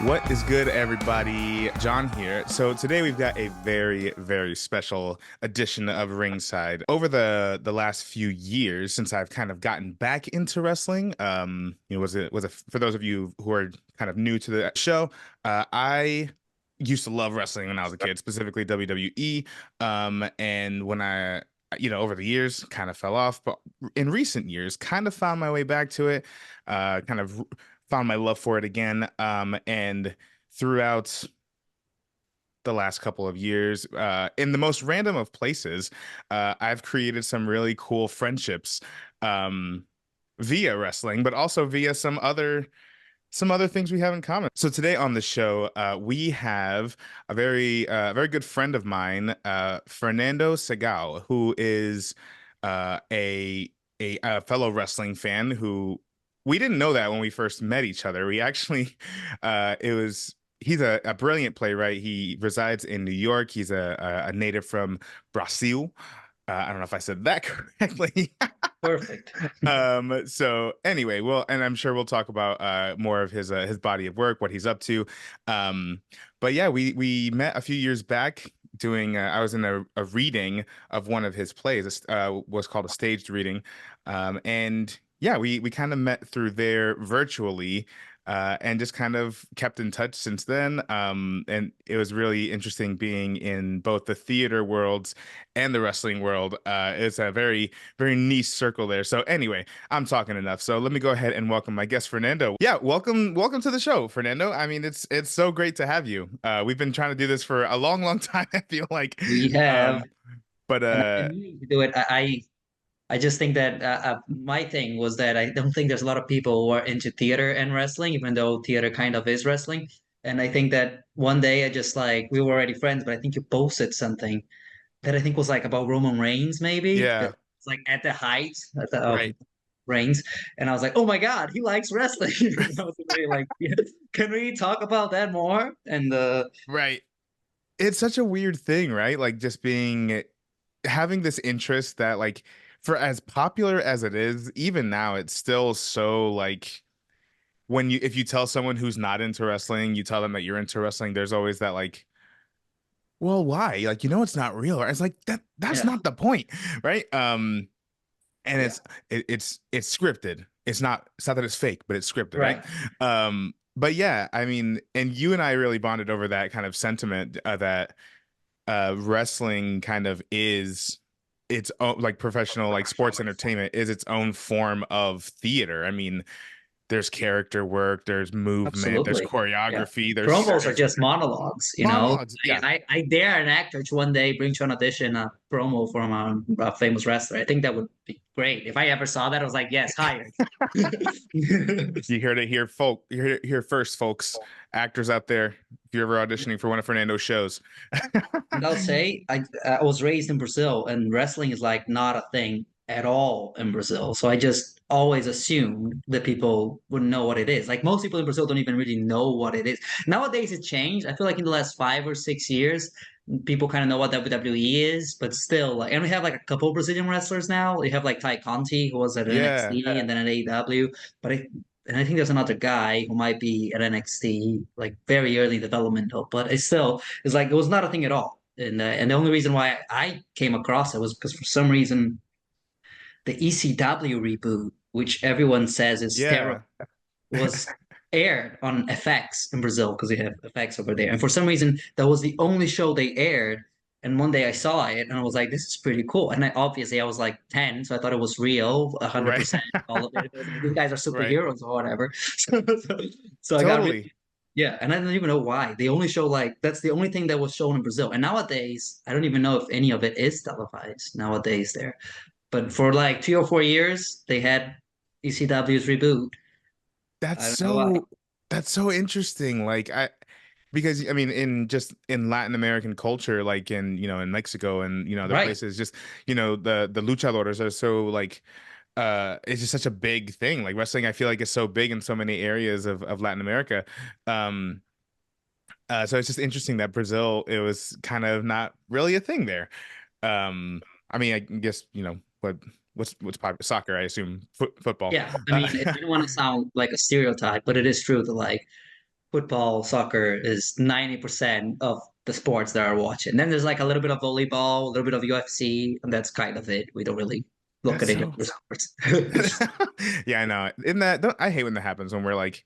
What is good, everybody? John here. So today we've got a very, very special edition of Ringside. Over the last few years, since I've kind of gotten back into wrestling, was it for those of you who are kind of new to the show, I used to love wrestling when I was a kid, specifically WWE. And when over the years, kind of fell off, but in recent years, kind of found my way back to it. Kind of found my love for it again. And throughout the last couple of years, in the most random of places, I've created some really cool friendships via wrestling, but also via some other things we have in common. So today on the show, we have a very good friend of mine, Fernando Segall, who is a fellow wrestling fan who we didn't know that when we first met each other. We actually, he's a brilliant playwright. He resides in New York. He's a native from Brazil. I don't know if I said that correctly. Perfect. So anyway, well, and I'm sure we'll talk about more of his body of work, what he's up to. But yeah, we met a few years back doing I was in a reading of one of his plays. Was called a staged reading. And yeah, we kind of met through there virtually. And just kind of kept in touch since then. And it was really interesting being in both the theater worlds and the wrestling world. It's a very, very niche circle there. So anyway, I'm talking enough. So let me go ahead and welcome my guest, Fernando. Yeah, welcome to the show, Fernando. I mean, it's so great to have you. We've been trying to do this for a long, long time, I feel like. We have, But and I've been meaning to do it. I just think that my thing was that I don't think there's a lot of people who are into theater and wrestling, even though theater kind of is wrestling. And I think that one day I just like we were already friends, but I think you posted something that I think was like about Roman Reigns, maybe yeah, that was like at the height of right. Reigns, and I was like, oh my God, he likes wrestling. I was really like, yeah, can we talk about that more? And Right. It's such a weird thing, right? Like just having this interest that like for as popular as it is, even now it's still so like when you if you tell someone who's not into wrestling, you tell them that you're into wrestling, there's always that like, well, why? Like, it's not real. Or it's like that's yeah, not the point, right? And yeah, it's scripted. It's not that it's fake, but it's scripted, right? right. But yeah, I mean, and you and I really bonded over that kind of sentiment that wrestling kind of is its own like professional like sports entertainment is its own form of theater. I mean, there's character work, there's movement, there's Absolutely. Yeah. choreography, Promos are just monologues, you know. monologues. Yeah, I dare an actor to one day bring to an audition a promo from a famous wrestler. I think that would be great. If I ever saw that, I was like, yes, hired. you heard it here, folk. You heard it here first, folks. Actors out there, if you're ever auditioning for one of Fernando's shows. And I'll say I was raised in Brazil, and wrestling is like not a thing at all in Brazil. So I just always assumed that people wouldn't know what it is. Like most people in Brazil don't even really know what it is. Nowadays it changed. I feel like in the last 5 or 6 years, people kind of know what WWE is, but still, like, and we have like a couple Brazilian wrestlers now. We have like Ty Conti, who was at Yeah, NXT and then at AEW, but and I think there's another guy who might be at NXT, like very early developmental, but it's like it was not a thing at all. And the only reason why I came across it was because for some reason the ECW reboot, which everyone says is yeah. terrible, was aired on FX in Brazil because they have FX over there. And for some reason, that was the only show they aired. And one day I saw it and I was like, this is pretty cool. And obviously I was like 10, so I thought it was real, Right. 100%. All of it. It was like, these guys are Right. superheroes or whatever. So I got really, Totally. yeah. And I don't even know why. They only show like, that's the only thing that was shown in Brazil. And nowadays, I don't even know if any of it is televised nowadays there. But for like 3 or 4 years, they had ECW's reboot. That's I don't know why. so that's so interesting. Like because I mean in Latin American culture, like in Mexico and other Right. places, just the luchadores are so like it's just such a big thing. Like wrestling, I feel like is so big in so many areas of Latin America. Um so it's just interesting that Brazil, it was kind of not really a thing there. I mean, I guess, what's popular? Soccer, I assume, football. Yeah. I mean, I don't want to sound like a stereotype, but it is true that like football, soccer is 90% of the sports that are watching. Then there's like a little bit of volleyball, a little bit of UFC, and that's kind of it. We don't really look That's at any so. other sports. Yeah, I know. In that, I hate when that happens when we're like,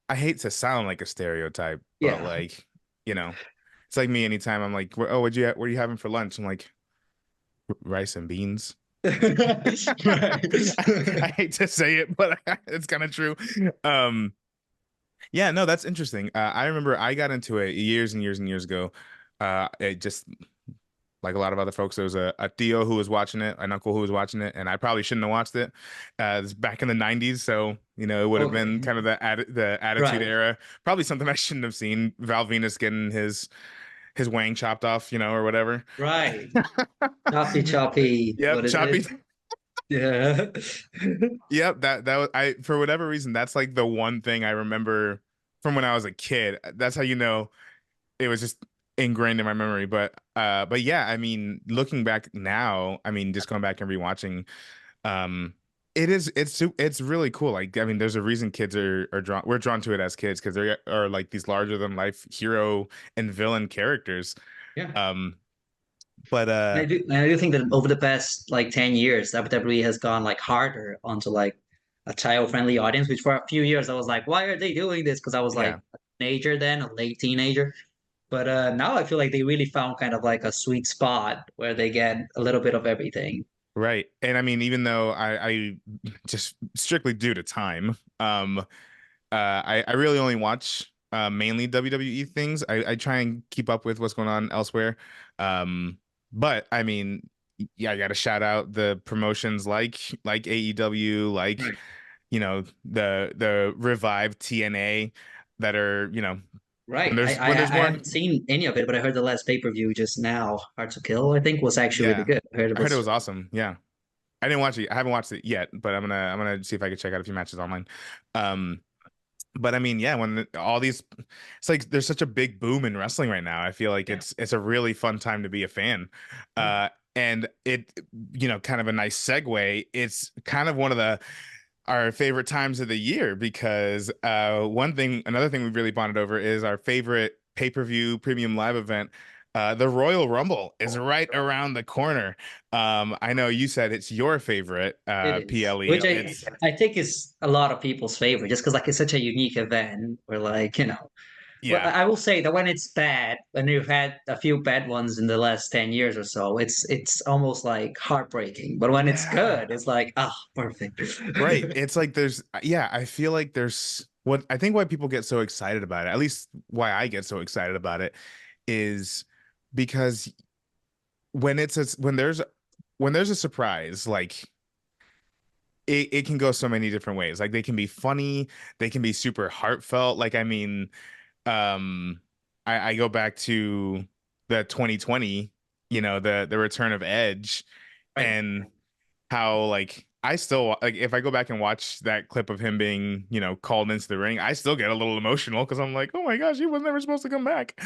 I hate to sound like a stereotype, but Yeah. like, you know, it's like me anytime I'm like, oh, what are you having for lunch? I'm like, rice and beans. Right. I hate to say it, but it's kind of true. Um, yeah, no, that's interesting. I remember I got into it years and years and years ago. It just like a lot of other folks, there was a Theo who was watching it, an uncle who was watching it, and I probably shouldn't have watched it. It's back in the 90s, so it would have been Okay. kind of the Attitude Right. Era. Probably something I shouldn't have seen. Val Venus getting his wang chopped off, or whatever. Right. Choppy, choppy. Yep, What is it? choppy. Yeah. Yep, that was I for whatever reason, that's like the one thing I remember from when I was a kid. That's how it was just ingrained in my memory. But yeah, I mean, looking back now, I mean, just going back and rewatching, um, it's really cool. Like, I mean, there's a reason kids are drawn. We're drawn to it as kids because they are like these larger than life hero and villain characters. Yeah. Um, but And I do think that over the past like 10 years, WWE has gone like harder onto like a child-friendly audience, which for a few years I was like, why are they doing this? Because I was like yeah. a teenager then, a late teenager. But now I feel like they really found kind of like a sweet spot where they get a little bit of everything. Right. And I mean, even though I just strictly due to time, I really only watch mainly WWE things. I try and keep up with what's going on elsewhere. But I mean, yeah, I gotta shout out the promotions like AEW, like, Right. the revived TNA that are, when Right. I, there's I when there's I more. haven't seen any of it, but I heard the last pay-per-view just now, Hard to Kill, I think was actually really Yeah. good. I heard it I heard it was was awesome. Yeah. I didn't watch it. I haven't watched it yet, but I'm gonna see if I can check out a few matches online. Um, but I mean, yeah, all these, it's like there's such a big boom in wrestling right now. I feel like yeah. it's a really fun time to be a fan. Yeah. And kind of a nice segue. It's kind of one of our favorite times of the year because another thing we've really bonded over is our favorite pay-per-view premium live event. The Royal Rumble is right around the corner. I know you said it's your favorite, It is, PLE. which I It's I think is a lot of people's favorite, just because like it's such a unique event where like well, yeah, I will say that when it's bad, when you've had a few bad ones in the last 10 years or so, it's almost like heartbreaking. But when it's yeah. good, it's like, ah, perfect. Right. It's like yeah, I feel like there's what I think why people get so excited about it, at least why I get so excited about it, is because when there's a surprise, like it can go so many different ways. Like they can be funny, they can be super heartfelt. Like, I mean, um, I go back to the 2020, the return of Edge Right. and how like I still like if I go back and watch that clip of him being, called into the ring, I still get a little emotional because I'm like, oh my gosh, he was never supposed to come back.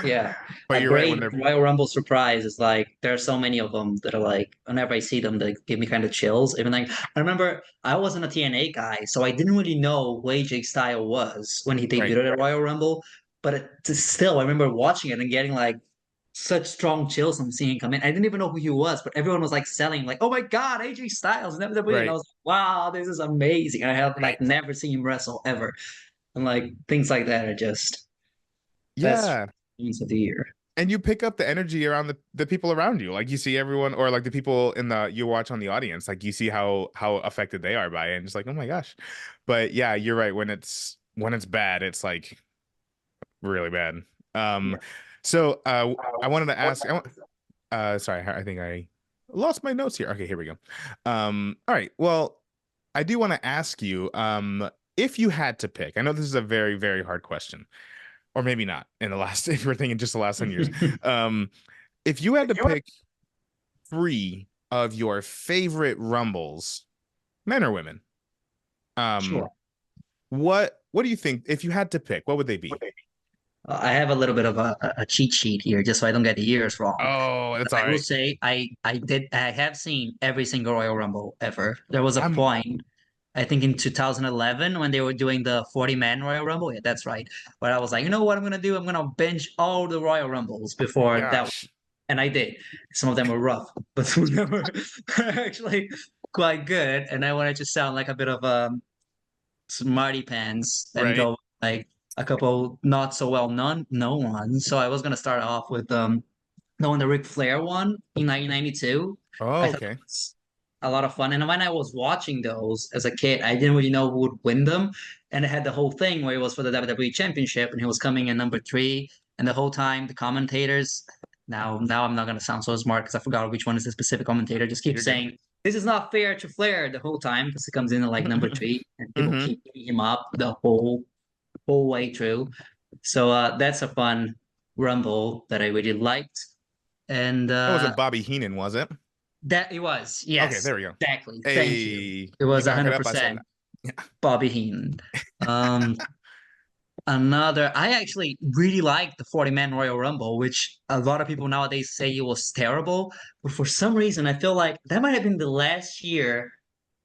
Yeah. But A you're right when great they're Royal Rumble surprise is like there are so many of them that are like whenever I see them, they give me kind of chills. Even like I remember I wasn't a TNA guy, so I didn't really know who AJ Styles was when he right, debuted at Royal Rumble. But still, I remember watching it and getting like such strong chills from seeing him come in. I didn't even know who he was, but everyone was like selling, like, "Oh my God, AJ Styles in WWE!" And I right, was like, "Wow, this is amazing!" And I have like never seen him wrestle ever, and like things like that are just best yeah. moments of the year. And you pick up the energy around the people around you. Like you see everyone, or like the people you watch on the audience, like you see how affected they are by it, and it's like, oh my gosh. But yeah, you're right. When it's bad, it's like really bad. Um, Yeah. so I wanted to ask. Sorry, I think I lost my notes here. Okay, here we go. All right. Well, I do want to ask you, if you had to pick. I know this is a very, very hard question, or maybe not. If we're thinking just the last 10 years, um, if you had to pick three of your favorite Rumbles, men or women, um, Sure. what do you think? If you had to pick, what would they be? I have a little bit of a cheat sheet here, just so I don't get the years wrong. Oh, that's all I will right. say I have seen every single Royal Rumble ever. There was a I'm point. I think in 2011 when they were doing the 40-man Royal Rumble. Yeah, that's right. But I was like, you know what I'm gonna do? I'm gonna binge all the Royal Rumbles before that, Gosh. and I did. Some of them were rough, but some of them were actually quite good. And I wanted to sound like a bit of smarty pants and Right. go like a couple not so well known ones. So I was gonna start off with the one the Ric Flair won in 1992. Oh, I thought that okay. was a lot of fun. And when I was watching those as a kid, I didn't really know who would win them. And it had the whole thing where it was for the WWE Championship, and he was coming in number three. And the whole time, the commentators. Now I'm not gonna sound so smart because I forgot which one is the specific commentator. Just keep You're good. saying this is not fair to Flair the whole time because he comes in at like number three, and people Hmm. keep beating him up the whole way through. So that's a fun rumble that I really liked. And That wasn't Bobby Heenan, was it? that it was, Okay, yes, there we go. exactly. Thank you. Hey, It you was got cut up. I said 100% Bobby Heenan. Um, Another, I actually really liked the 40-man Royal Rumble, which a lot of people nowadays say it was terrible. But for some reason, I feel like that might have been the last year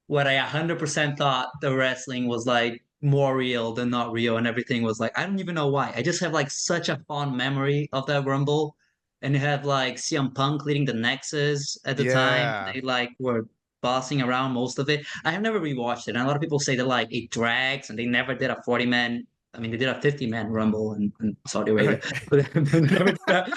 what I 100% thought the wrestling was like more real than not real, and everything was like, I don't even know why. I just have like such a fond memory of that Rumble. And you have like CM Punk leading the Nexus at the time. yeah. They like were bossing around most of it. I have never rewatched it. And a lot of people say that like it drags and they never did a 40-man. I mean, they did a 50-man Rumble in Saudi Arabia, Right. but they never did a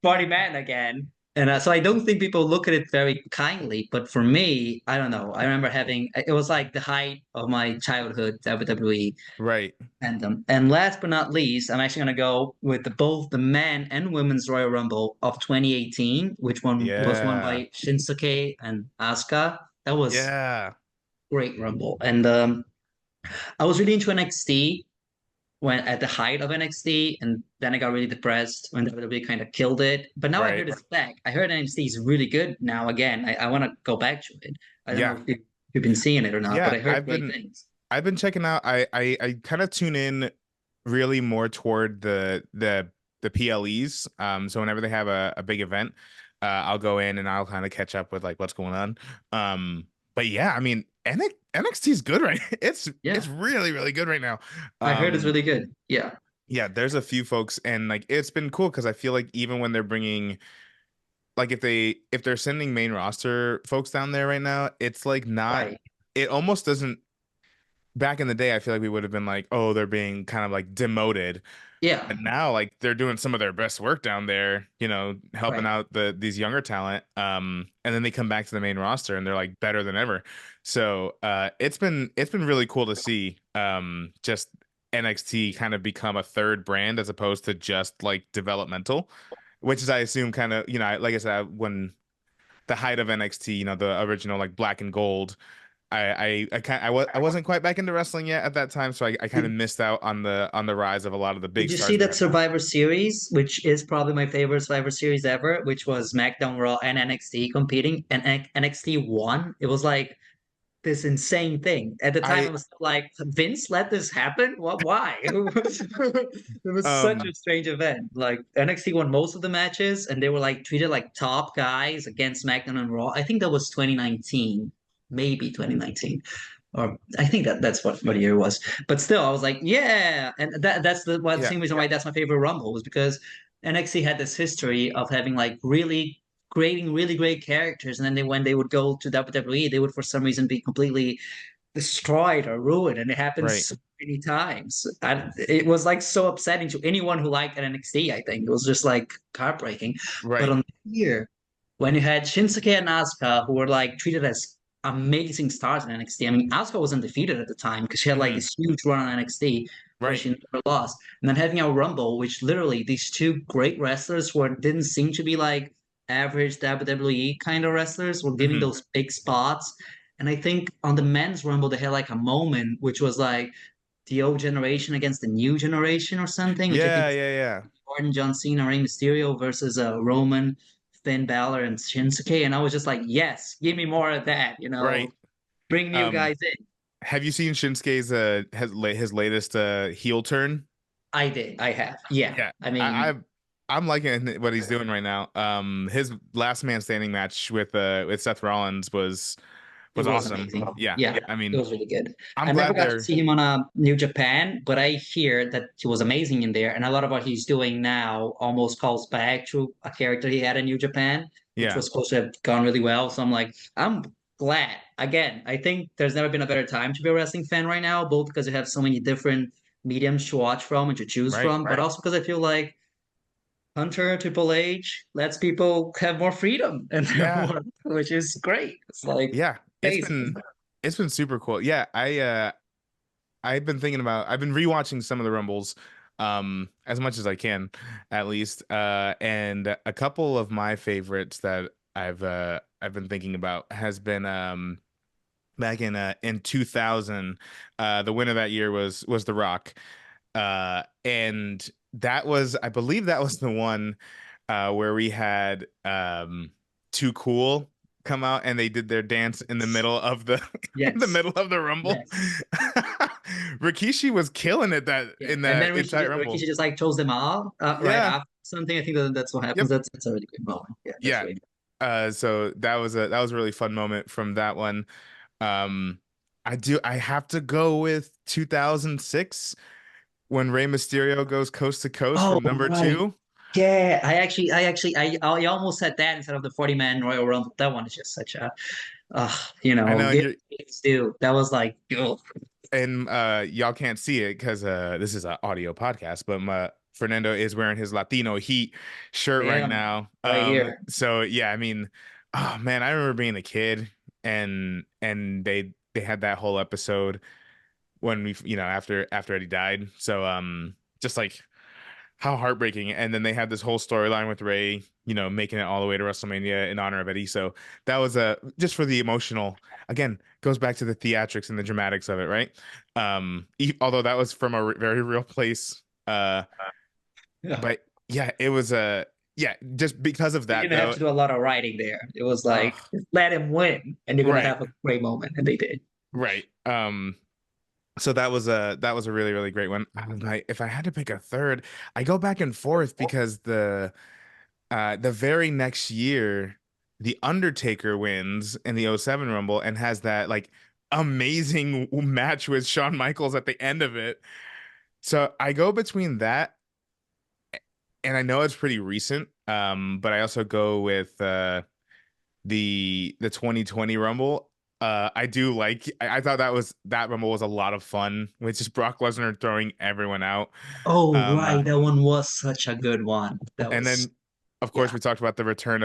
40-man again. And so I don't think people look at it very kindly. But for me, I don't know. I remember having it was like the height of my childhood WWE Right. fandom. And last but not least, I'm actually going to go with both the men and women's Royal Rumble of 2018, which one was won Yeah. by Shinsuke and Asuka. That was Yeah. great Rumble. And I was really into NXT when at the height of NXT, and then I got really depressed when WWE kind of killed it. But now I Right. heard it's back. I heard NXT is really good now again. I want to go back to it. I don't know Yeah. if you've been seeing it or not, but Yeah. I heard great things. I've been checking out. I kind of tune in really more toward the PLEs. So whenever they have a big event, I'll go in and I'll kind of catch up with like what's going on. But yeah, I mean, NXT is good right. It's Yeah, really really good right now. I heard it's Um, really good. Yeah, yeah, there's a few folks, and like it's been cool because I feel like even when they're bringing like if they're sending main roster folks down there right now, it's like not. right. It almost doesn't back in the day, I feel like we would have been like, oh, they're being kind of like demoted. Yeah, But now, like they're doing some of their best work down there, helping right. out these younger talent. And then they come back to the main roster and they're like better than ever. So it's been really cool to see just NXT kind of become a third brand as opposed to just like developmental, which is I assume kind of, like I said, when the height of NXT, the original like black and gold. I wasn't quite back into wrestling yet at that time, so I kind of Did, missed out on the rise of a lot of the did big you see stars they that had then. Survivor Series, which is probably my favorite Survivor Series ever, which was SmackDown, Raw, and NXT competing, and NXT won? It was like this insane thing. At the time, I I was like, Vince let this happen? What? Why? It was such a um strange event. Like NXT won most of the matches, and they were like treated like top guys against SmackDown and Raw. I think that was 2019, maybe 2019, or I think that's what year it was. But still, I was like, yeah, and that's the yeah, same reason why that's my favorite Rumble was because NXT had this history of having like really creating really great characters, and then when they would go to WWE, they would for some reason be completely destroyed or ruined, and it happened right, so many times. And it was like so upsetting to anyone who liked NXT. I think it was just like heartbreaking. But right. on here, when you had Shinsuke and Asuka, who were like treated as amazing stars in NXT. I mean, Asuka was undefeated at the time because she had like Hmm. this huge run on NXT where Right. she never lost. And then having a Rumble, which literally these two great wrestlers were didn't seem to be like average WWE kind of wrestlers were giving Hmm. those big spots. And I think on the men's Rumble, they had like a moment which was like the old generation against the new generation or something, which I think Yeah, was yeah, yeah. Orton, John Cena, Rey Mysterio versus Roman, Finn Balor, and Shinsuke. And I was just like, yes, give me more of that, Right. bring new Um, guys in. have you seen Shinsuke's his latest heel turn? I did. I have. Yeah. Yeah, I I, mean, I I'm liking what he's doing right now. His last man standing match with Seth Rollins It was was awesome. amazing. Yeah. Yeah, I it mean, was really good. I'm I never glad got to they're see him on a New Japan, but I hear that he was amazing in there, and a lot of what he's doing now almost calls back to a character he had in New Japan, which yeah. was supposed to have gone really well. So I'm like, I'm glad. Again, I think there's never been a better time to be a wrestling fan right now, both because you have so many different mediums to watch from and to choose Right. from, but also because I feel like Hunter Triple H lets people have more freedom and Yeah. more, which is great. It's like Yeah. amazing. It's been super cool. Yeah, I've been rewatching some of the Rumbles as much as I can at least. And a couple of my favorites that I've been thinking about has been back in 2000. The winner that year was The Rock. And that was, I believe that was the one where we had Too Cool come out and they did their dance in the middle of the in the Yes. middle of the Rumble. Yes. Rikishi was killing it that Yeah. in And the then entire Rikishi Rumble. just like chose them all right Yeah. after something. I think that's what happens. Yep. That's a really good moment. Yeah, that's Yeah. really So that was a really fun moment from that one. Um, I have to go with 2006 when Rey Mysterio goes coast to coast Oh, from number right. two. Yeah, I almost said that instead of the 40-man Royal Rumble. That one is just such a, I know give you're it's due. That was like, ugh. and y'all can't see it because this is an audio podcast, but Fernando is wearing his Latino Heat shirt I right am now. right here. So yeah, I mean, oh man, I remember being a kid and they had that whole episode when we, after Eddie died. So just like how heartbreaking. And then they had this whole storyline with Ray, making it all the way to WrestleMania in honor of Eddie. So that was just for the emotional. Again, goes back to the theatrics and the dramatics of it, right? Although that was from a very real place. Yeah. But yeah, it was yeah, just because of They that didn't have though. to do a lot of writing there. It was like, Oh, just let him win, and you're gonna right, have a great moment, and they did. right. So that was a really really great one. If I had to pick a third, I go back and forth because the very next year, The Undertaker wins in the '07 Rumble and has that like amazing match with Shawn Michaels at the end of it. So I go between that, and I know it's pretty recent, but I also go with the 2020 Rumble. I do like. I thought that Rumble was a lot of fun with just Brock Lesnar throwing everyone out. Oh, Um, right. That one was such a good one. That And was, then, of course, yeah. we talked about the return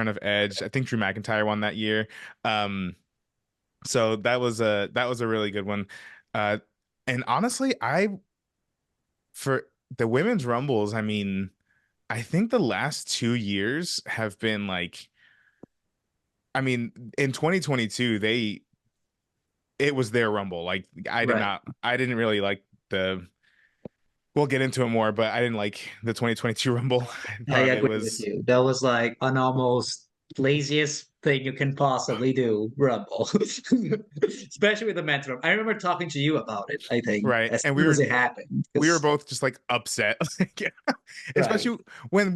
of Edge. I think Drew McIntyre won that year. So that was a really good one. Uh, and honestly, I for the women's rumbles, I mean, I think the last 2 years have been like, I mean, in 2022, it was their rumble. Like, Right. I didn't really like the. We'll get into it more, but I didn't like the 2022 rumble. I I thought it agree with was you. That was like an almost laziest thing you can possibly do, Rumble. Especially with the men's room. I remember talking to you about it, I think, right, as and soon as it happened. we were 'Cause- both just like upset. Like, right. especially when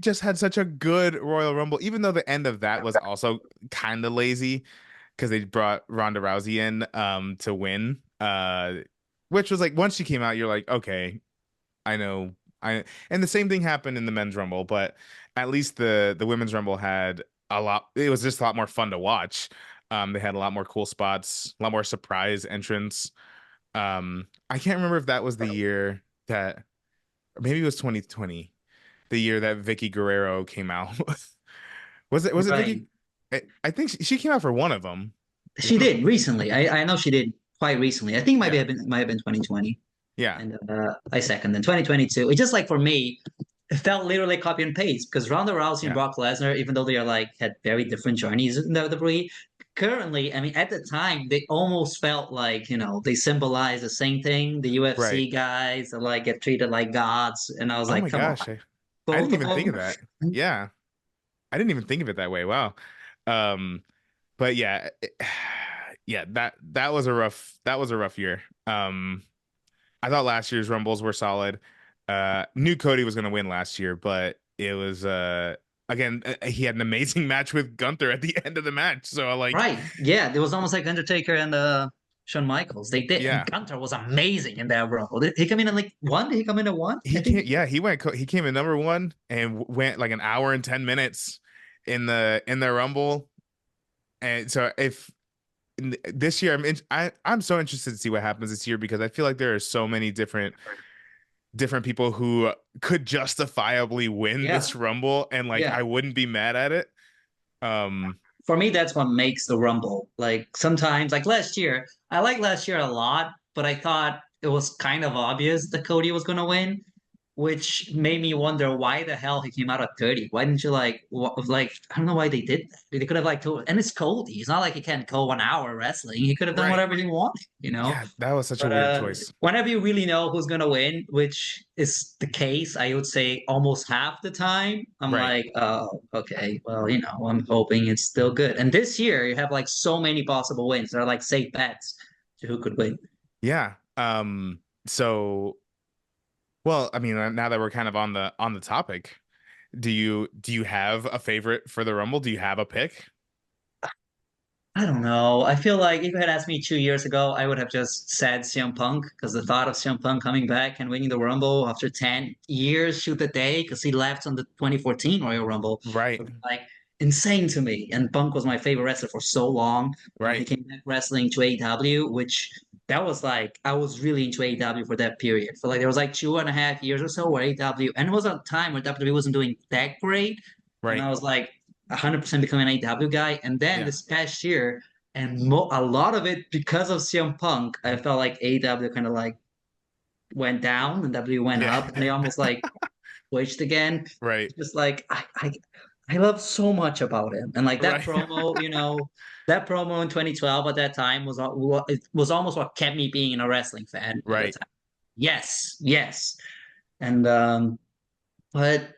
just had such a good Royal Rumble, even though the end of that was also kind of lazy because they brought Ronda Rousey in to win. Which was like once she came out, you're like, okay, I know. And the same thing happened in the men's Rumble, but at least the women's Rumble had a lot. It was just a lot more fun to watch. They had a lot more cool spots, a lot more surprise entrants. I can't remember if that was the year that, or maybe it was 2020, the year that Vicky Guerrero came out. Was it Right. Vicky? I think she came out for one of them. She did recently. I know she did quite recently. I think it Yeah, might have been 2020. yeah, And I second. Then 2022. It's just like for me, it felt literally copy and paste because Ronda Rousey and yeah. Brock Lesnar, even though they are like had very different journeys in WWE, currently, I mean, at the time, they almost felt like, they symbolize the same thing. The Right. UFC guys that like get treated like gods. And I was Oh like, my come on, gosh, I both didn't of even think them. of that. Yeah, I didn't even think of it that way. Wow. Um, but yeah, yeah, that was a rough year. I thought last year's Rumbles were solid. Knew Cody was gonna win last year, but it was again, he had an amazing match with Gunther at the end of the match. So like, Right. Yeah, it was almost like Undertaker and Shawn Michaels. They did, and yeah, Gunther was amazing in that Rumble. Did he come in at like one? Did he come in at one? I he think. can't. Yeah, he came in number one and went like an hour and 10 minutes in the Rumble. And so if this year, I'm so interested to see what happens this year because I feel like there are so many different people who could justifiably win Yeah, this Rumble, and like yeah. I wouldn't be mad at it. Um, For me, that's what makes the Rumble. Like sometimes, like last year, I like last year a lot, but I thought it was kind of obvious that Cody was going to win, which made me wonder why the hell he came out at 30. Why didn't you like I don't know why they did that. They could have like told, and it's Cody. It's not like he can't go 1 hour wrestling. He could have done right. whatever he wanted, Yeah, that was such a But weird choice. whenever you really know who's gonna win, which is the case, I would say almost half the time, I'm Right. like, oh, okay, well, I'm hoping it's still good. And this year, you have like so many possible wins. There are like safe bets to who could win. Yeah. So well, I mean, now that we're kind of on the topic, do you have a favorite for the Rumble? Do you have a pick? I don't know. I feel like if you had asked me 2 years ago, I would have just said CM Punk because the thought of CM Punk coming back and winning the Rumble after 10 years, shoot the day, because he left on the 2014 Royal Rumble Right. would be like insane to me. And Punk was my favorite wrestler for so long. He Right. came back wrestling to AEW, which that was like, I was really into AEW for that period. For like, there was like 2.5 years or so where AEW, and it was a time where WWE wasn't doing that great. And Right. I was like, 100% becoming an AEW guy. And then Yeah. this past year, and a lot of it because of CM Punk, I felt like AEW kind of like went down and W went Yeah. up, and they almost like switched again. Right. It's just like I love so much about him, and like that Right. promo, that promo in 2012 at that time it was almost what kept me being a wrestling fan at that Right. time. Yes, yes, and but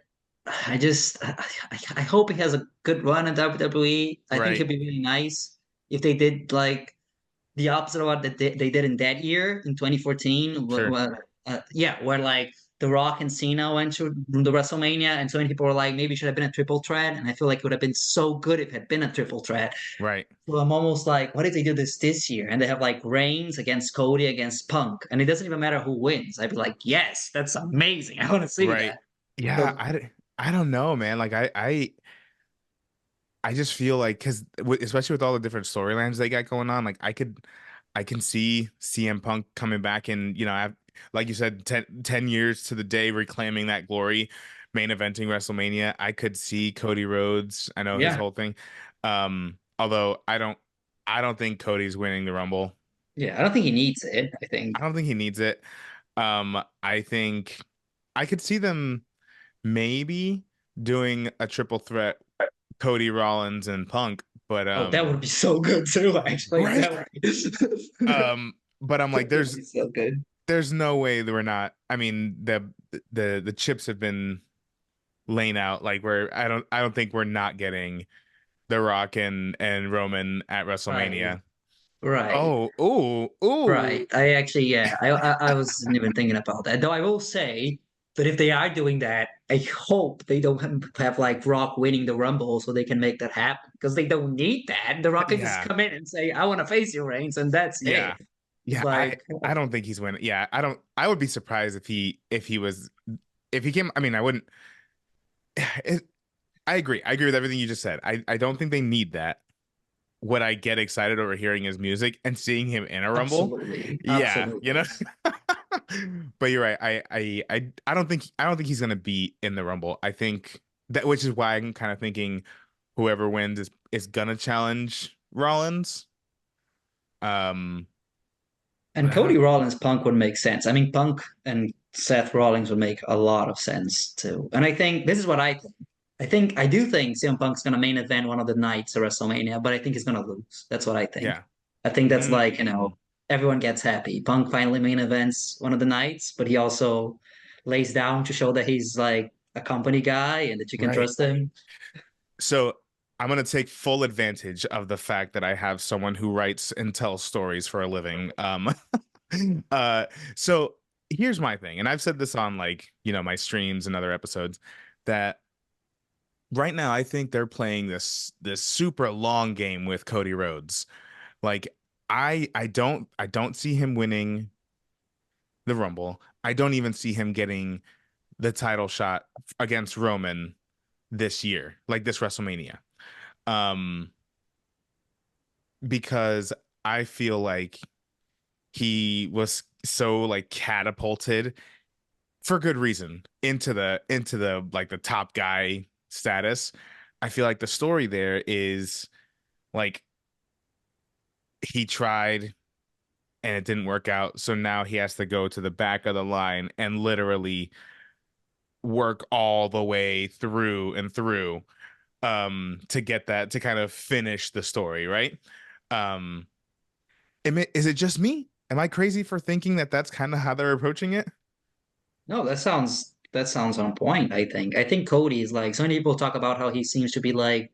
I hope he has a good run in WWE. I think Right. it'd be really nice if they did like the opposite of what they did in that year in 2014. Sure. Yeah, where like The Rock and Cena went to the WrestleMania, and so many people were like, maybe it should have been a triple threat. And I feel like it would have been so good if it had been a triple threat. Right. So I'm almost like, what if they do this year? And they have like Reigns against Cody against Punk, and it doesn't even matter who wins. I'd be like, yes, that's amazing. I want to see Right. that. Yeah, So I don't know, man. Like I just feel like because especially with all the different storylines they got going on, like I can see CM Punk coming back and like you said, 10 years to the day reclaiming that glory, main eventing WrestleMania. I could see Cody Rhodes. I know his yeah, whole thing. Although I don't think Cody's winning the Rumble. yeah, I don't think he needs it. I think I don't think he needs it. I think I could see them maybe doing a triple threat Cody Rollins and Punk, but oh, that would be so good too. Actually, right. that would be But I'm like, that would be so good. there's no way that we're not. I mean, the chips have been laying out. Like I don't think we're not getting The Rock and Roman at Right, WrestleMania. right. Oh, ooh, ooh, Right. I actually, yeah, I wasn't even thinking about that. Though I will say that if they are doing that, I hope they don't have like Rock winning the Rumble so they can make that happen because they don't need that. The Rock can just yeah, come in and say, "I want to face you, Reigns," and that's it. yeah, It's yeah. like, I don't think he's winning. Yeah, I don't. I would be surprised if he was if he came. I mean, I wouldn't. I agree with everything you just said. I don't think they need that. Would I get excited over hearing his music and seeing him in a Rumble? absolutely, Yeah, you know. absolutely. But you're right. I don't think he's gonna be in the Rumble. I think that which is why I'm kind of thinking whoever wins is gonna challenge Rollins. Um, And but I Cody don't. Rollins Punk would make sense. I mean, Punk and Seth Rollins would make a lot of sense too. And I think this is what I think. I do think CM Punk's gonna main event one of the nights of WrestleMania, but I think he's gonna lose. That's what I think. Yeah. I think that's like, Mm, everyone gets happy. Punk finally main events one of the nights, but he also lays down to show that he's like a company guy and that you can right. trust him. So I'm gonna take full advantage of the fact that I have someone who writes and tells stories for a living. Uh, so here's my thing, and I've said this on like, my streams and other episodes that right now I think they're playing this super long game with Cody Rhodes. Like I don't see him winning the Rumble. I don't even see him getting the title shot against Roman this year, like this WrestleMania. Um, because I feel like he was so like catapulted for good reason into the like the top guy status. I feel like the story there is like he tried and it didn't work out, so now he has to go to the back of the line and literally work all the way through and through to get that to kind of finish the story, right? Um is it just me? Am I crazy for thinking that that's kind of how they're approaching it? No, that sounds on point, I think. I think Cody is like so many people talk about how he seems to be like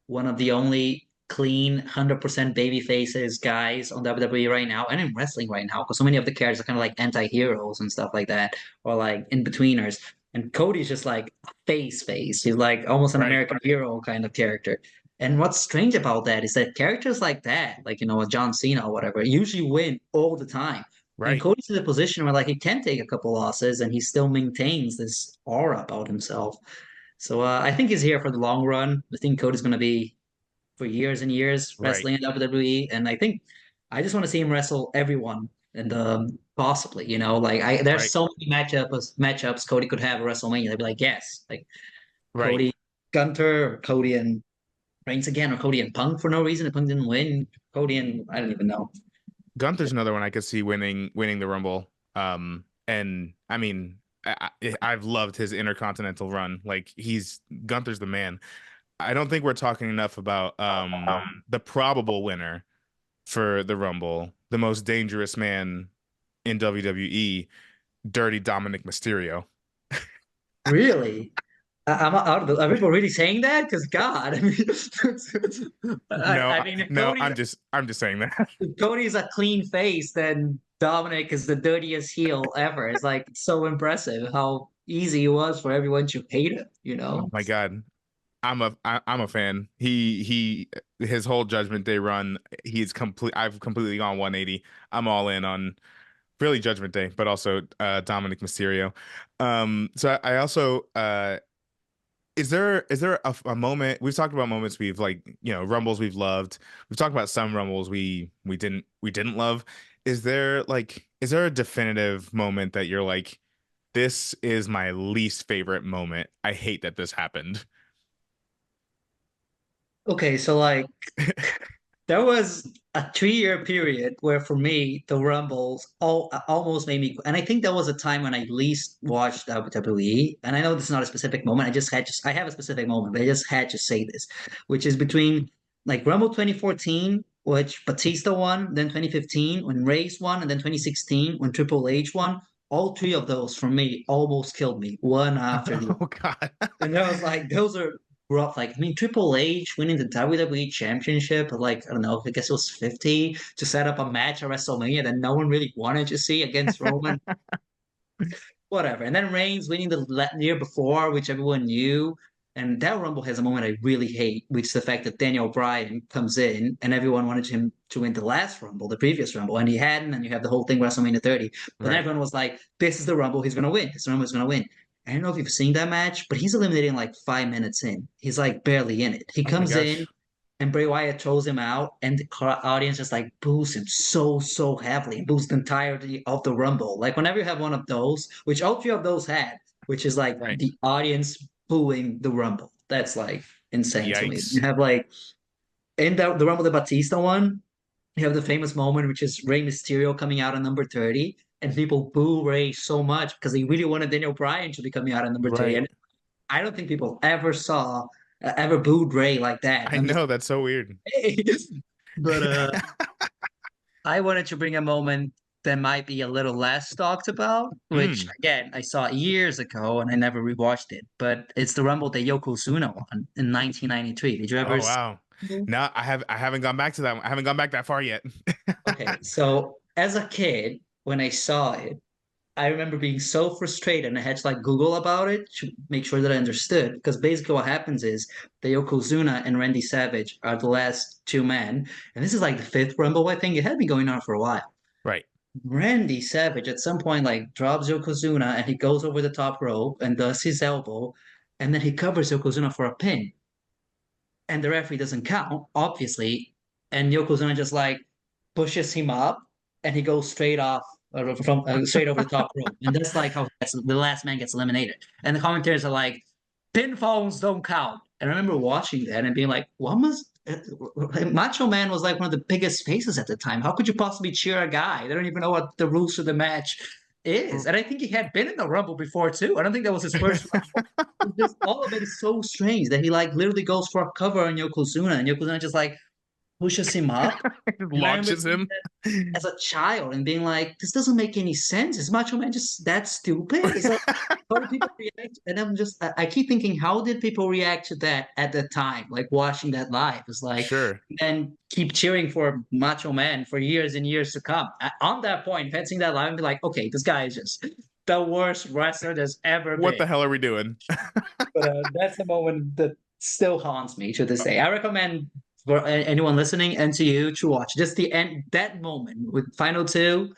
one of the only clean 100% baby faces guys on WWE right now and in wrestling right now because so many of the characters are kind of like anti-heroes and stuff like that or like in-betweeners. And Cody's just like a face. He's like almost an Right, American hero kind of character. And what's strange about that is that characters like that, like a John Cena or whatever, usually win all the time. And right, Cody's in a position where like he can take a couple losses and he still maintains this aura about himself. So I think he's here for the long run. I think Cody's going to be for years and years right, wrestling in WWE, and I think I just want to see him wrestle everyone and possibly, like there's right, so many matchups Cody could have at WrestleMania. They'd be like, yes, like right. Cody Gunter, or Cody and Reigns again, or Cody and Punk for no reason. If Punk didn't win, Cody and I don't even know. Gunther's another one I could see winning the Rumble. And I mean, I've loved his Intercontinental run. Like he's Gunther's the man. I don't think we're talking enough about the probable winner for the Rumble, the most dangerous man in WWE, Dirty Dominic Mysterio. Really? I'm out of the, are people really saying that? Because God, I mean, No, I mean, no, I'm just saying that. if Cody's a clean face, then Dominic is the dirtiest heel ever. It's like so impressive how easy it was for everyone to hate him, you Oh know? my God. I'm a fan. His whole Judgment Day run, I've completely gone 180. I'm all in on really Judgment Day, but also Dominic Mysterio. So I also is there a moment we've talked about moments we've like, Rumbles we've loved. We've talked about some Rumbles we didn't love. Is there a definitive moment that you're like, this is my least favorite moment. I hate that this happened. Okay, so like there was a 3 year period where for me the Rumbles almost made me, and I think that was a time when I least watched WWE. And I know this is not a specific moment. I have a specific moment, but I just had to say this, which is between like Rumble 2014, which Batista won, then 2015 when Reigns won, and then 2016 when Triple H won. All three of those for me almost killed me, one after the Oh God. and I was like, those are rough. Like, I mean, Triple H winning the WWE Championship, like, I don't know, I guess it was 50 to set up a match at WrestleMania that no one really wanted to see against Roman, whatever. And then Reigns winning the year before, which everyone knew. And that Rumble has a moment I really hate, which is the fact that Daniel Bryan comes in and everyone wanted him to win the last Rumble, the previous Rumble, and he hadn't. And you have the whole thing WrestleMania 30. But then Right. everyone was like, this is the Rumble, he's going to win. This Rumble is going to win. I don't know if you've seen that match, but he's eliminating like 5 minutes in. He's like barely in it. He Oh my comes in, gosh. and Bray Wyatt throws him out, and the audience just like boos him so heavily, boos the entirety of the Rumble. Like whenever you have one of those, which all three of those had, which is like Right. the audience booing the Rumble. That's like insane to me. You Yikes. have like in the Rumble the Batista one, you have the famous moment which is Rey Mysterio coming out on number 30, and people boo Rey so much because they really wanted Daniel Bryan to be coming out on number 30. Right. And I don't think people ever booed Rey like that. And I I'm just know that's so weird. but I wanted to bring a moment that might be a little less talked about, which Mm. again I saw years ago and I never rewatched it. But it's the Rumble that Yokozuna won in 1993. Did you ever Oh see? wow. No, I haven't gone back to that one. I haven't gone back that far yet. Okay, so as a kid, when I saw it, I remember being so frustrated and I had to like Google about it to make sure that I understood. Because basically what happens is the Yokozuna and Randy Savage are the last two men. And this is like the fifth Rumble, I think. It had been going on for a while. Right. Randy Savage at some point like drops Yokozuna and he goes over the top rope and does his elbow. And then he covers Yokozuna for a pin. And the referee doesn't count, obviously. And Yokozuna just like pushes him up, and he goes straight off from straight over the top rope, and that's like how the last man gets eliminated. And the commentators are like, "Pinfalls don't count." And I remember watching that and being like, "What must?" Macho Man was like one of the biggest faces at the time. How could you possibly cheer a guy? They don't even know what the rules of the match is. And I think he had been in the Rumble before too. I don't think that was his first Rumble. Just all of it is so strange that he like literally goes for a cover on Yokozuna, and Yokozuna just like pushes him up. And I remember Launches seeing him. that as a child and being like, this doesn't make any sense. Is Macho Man just that stupid? It's like, how do people react? And I'm just, I keep thinking, how did people react to that at the time? Like watching that live. It's like, Sure. and keep cheering for Macho Man for years and years to come. On that point, if I'd seen that live, I'd be like, okay, this guy is just the worst wrestler there's ever What been. the hell are we doing? But that's the moment that still haunts me to this day. I recommend for anyone listening and to you to watch just the end that moment with final two.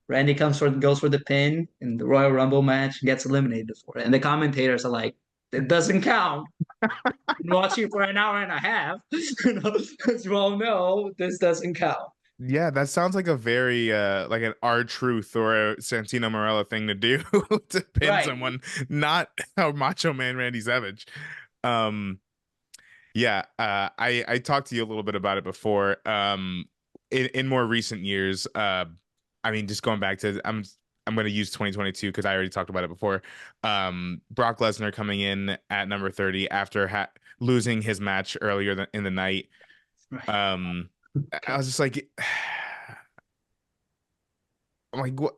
Randy goes for the pin in the Royal Rumble match, gets eliminated for it, and the commentators are like, "It doesn't count." Been watching for an hour and a half, as you all know, this doesn't count. Yeah, that sounds like a very like an R Truth or a Santino Marella thing to do to pin Right. someone, not a Macho Man Randy Savage. Um yeah, I talked to you a little bit about it before. In more recent years, I mean just going back to I'm going to use 2022 because I already talked about it before. Brock Lesnar coming in at number 30 after losing his match earlier in the night. Right. Um I Okay. was just like I'm like, what?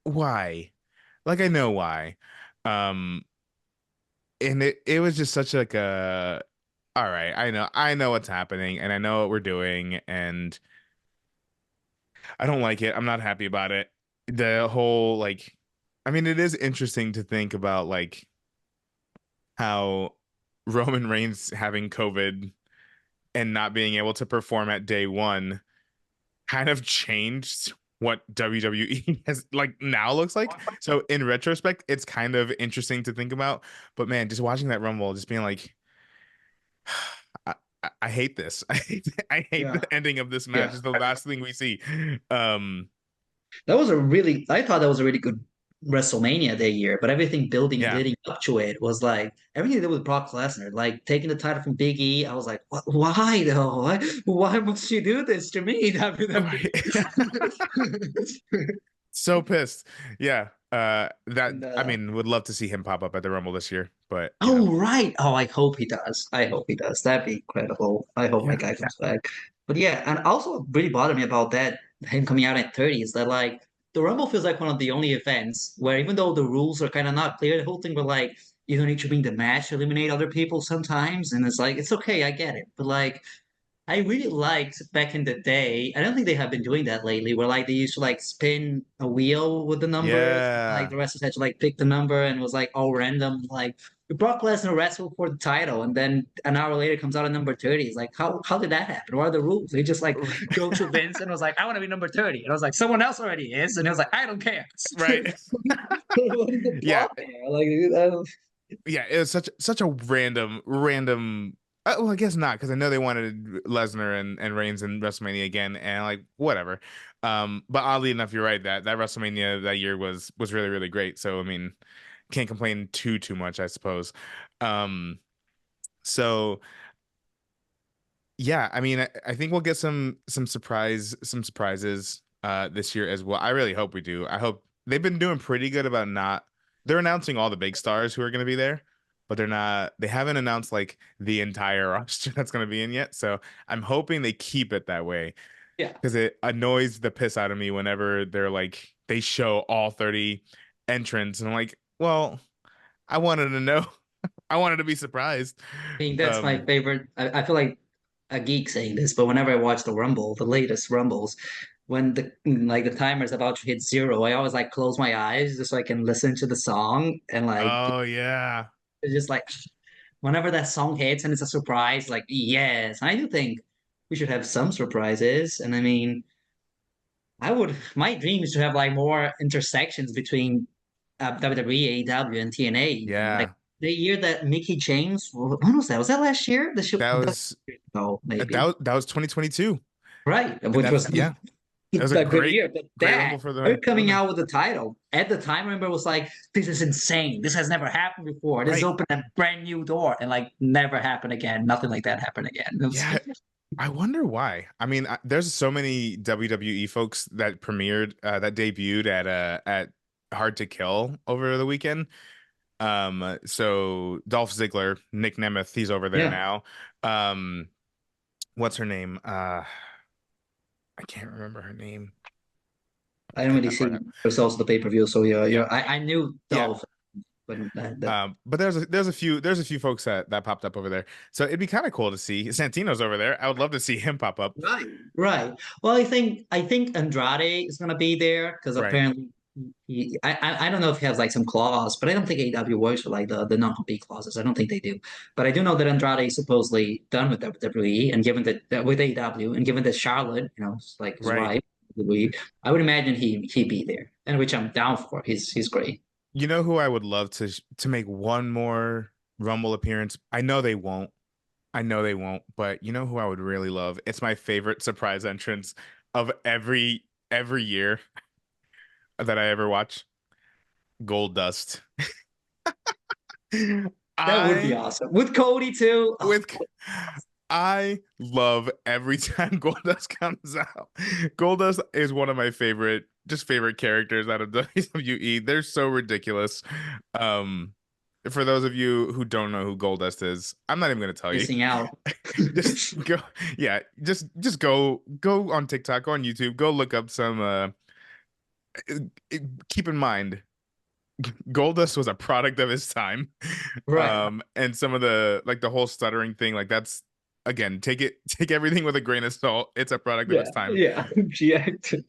Why? Like, I know why. Um, and it was just such like a, all right, I know what's happening, and I know what we're doing, and I don't like it. I'm not happy about it. The whole like, I mean, it is interesting to think about like how Roman Reigns having COVID and not being able to perform at day one kind of changed what WWE has like now looks like. So in retrospect, it's kind of interesting to think about. But man, just watching that Rumble, just being like, I, I hate this. I hate Yeah. the ending of this match. Yeah. It's the last thing we see. Um, I thought that was a really good WrestleMania that year, but everything building, yeah. leading up to it was like everything they did with Brock Lesnar, like taking the title from Big E. I was like, why though? Why must you do this to me, WWE? So pissed. Yeah. That And, I mean, would love to see him pop up at the Rumble this year, but you know, oh, right. Oh, I hope he does. I hope he does. That'd be incredible. I hope that yeah. guy comes back. But yeah, and also really bothered me about that, him coming out at 30, is that like the Rumble feels like one of the only events where even though the rules are kind of not clear, the whole thing where like you don't need to win the match to eliminate other people sometimes. And it's like, it's okay, I get it. But like I really liked back in the day. I don't think they have been doing that lately, where like they used to like spin a wheel with the numbers, like Yeah. the wrestlers had to like pick the number and it was like all random. Like Brock Lesnar wrestled for the title, and then an hour later comes out at number 30. It's like how did that happen? What are the rules? They just like go to Vince and was like, I want to be number 30. And I was like, someone else already is, and he was like, I don't care. Right. What is the Yeah. plot there? Like Yeah, it was such a random. Well, I guess not because I know they wanted Lesnar and Reigns in WrestleMania again, and like whatever. But oddly enough, you're right that WrestleMania that year was really great. So I mean, can't complain too much, I suppose. Um, so yeah, I mean, I think we'll get some surprises this year as well. I really hope we do. I hope they've been doing pretty good about not they're announcing all the big stars who are going to be there, but they haven't announced like the entire roster that's going to be in yet. So I'm hoping they keep it that way yeah. because it annoys the piss out of me whenever they show all 30 entrants and I'm like, well, I wanted to know. I wanted to be surprised. I mean, that's my Um, favorite. I feel like a geek saying this, but whenever I watch the Rumble, the latest Rumbles, when the timer is about to hit zero, I always like close my eyes just so I can listen to the song and like Oh yeah. it's just like whenever that song hits and it's a surprise, like yes, I do think we should have some surprises. And I mean, my dream is to have like more intersections between WWE, AEW, and TNA. Even like Yeah. the year that Mickey James, when was that? Was that last year? The show, That that was no, maybe that was 2022. right, And which that's was yeah. That was a a good year. But great that rumble for her the coming women. out with the title at the time, I remember it was like, this is insane. This has never happened before. This Right. opened a brand new door, and like never happened again. Nothing like that happened again. It was, Yeah. I wonder why. I mean, there's so many WWE folks that premiered that debuted at Hard to Kill over the weekend. So Dolph Ziggler, Nick Nemeth, he's over there yeah, now. Um, what's her name? I can't remember her name. I don't Coming really up right see now. results of the pay per view. So yeah, Yeah, I knew yeah. Dolph, but that But there's a few folks that popped up over there. So it'd be kind of cool to see Santino's over there. I would love to see him pop up. right, right. Well, I think Andrade is gonna be there because Right. apparently I don't know if he has like some clause, but I don't think AEW works for like the non-compete clauses. I don't think they do. But I do know that Andrade is supposedly done with WWE, and given that with AEW, and given that Charlotte, is like his Right. wife, WWE, I would imagine he'd be there, and which I'm down for. He's great. You know who I would love to make one more Rumble appearance? I know they won't. I know they won't, but you know who I would really love? It's my favorite surprise entrance of every year that I ever watch. Gold Dust. That would be I awesome with Cody too. Oh, with I love every time Goldust comes out. Goldust is one of my favorite characters out of WWE. They're so ridiculous. Um, for those of you who don't know who Goldust is, I'm not even gonna tell you. missing out. Just go, yeah, just go on TikTok, go on YouTube, go look up some. Keep in mind, Goldust was a product of his time. Right. And some of the like the whole stuttering thing, like that's again, take everything with a grain of salt. It's a product of its Yeah. time. Yeah. She acted.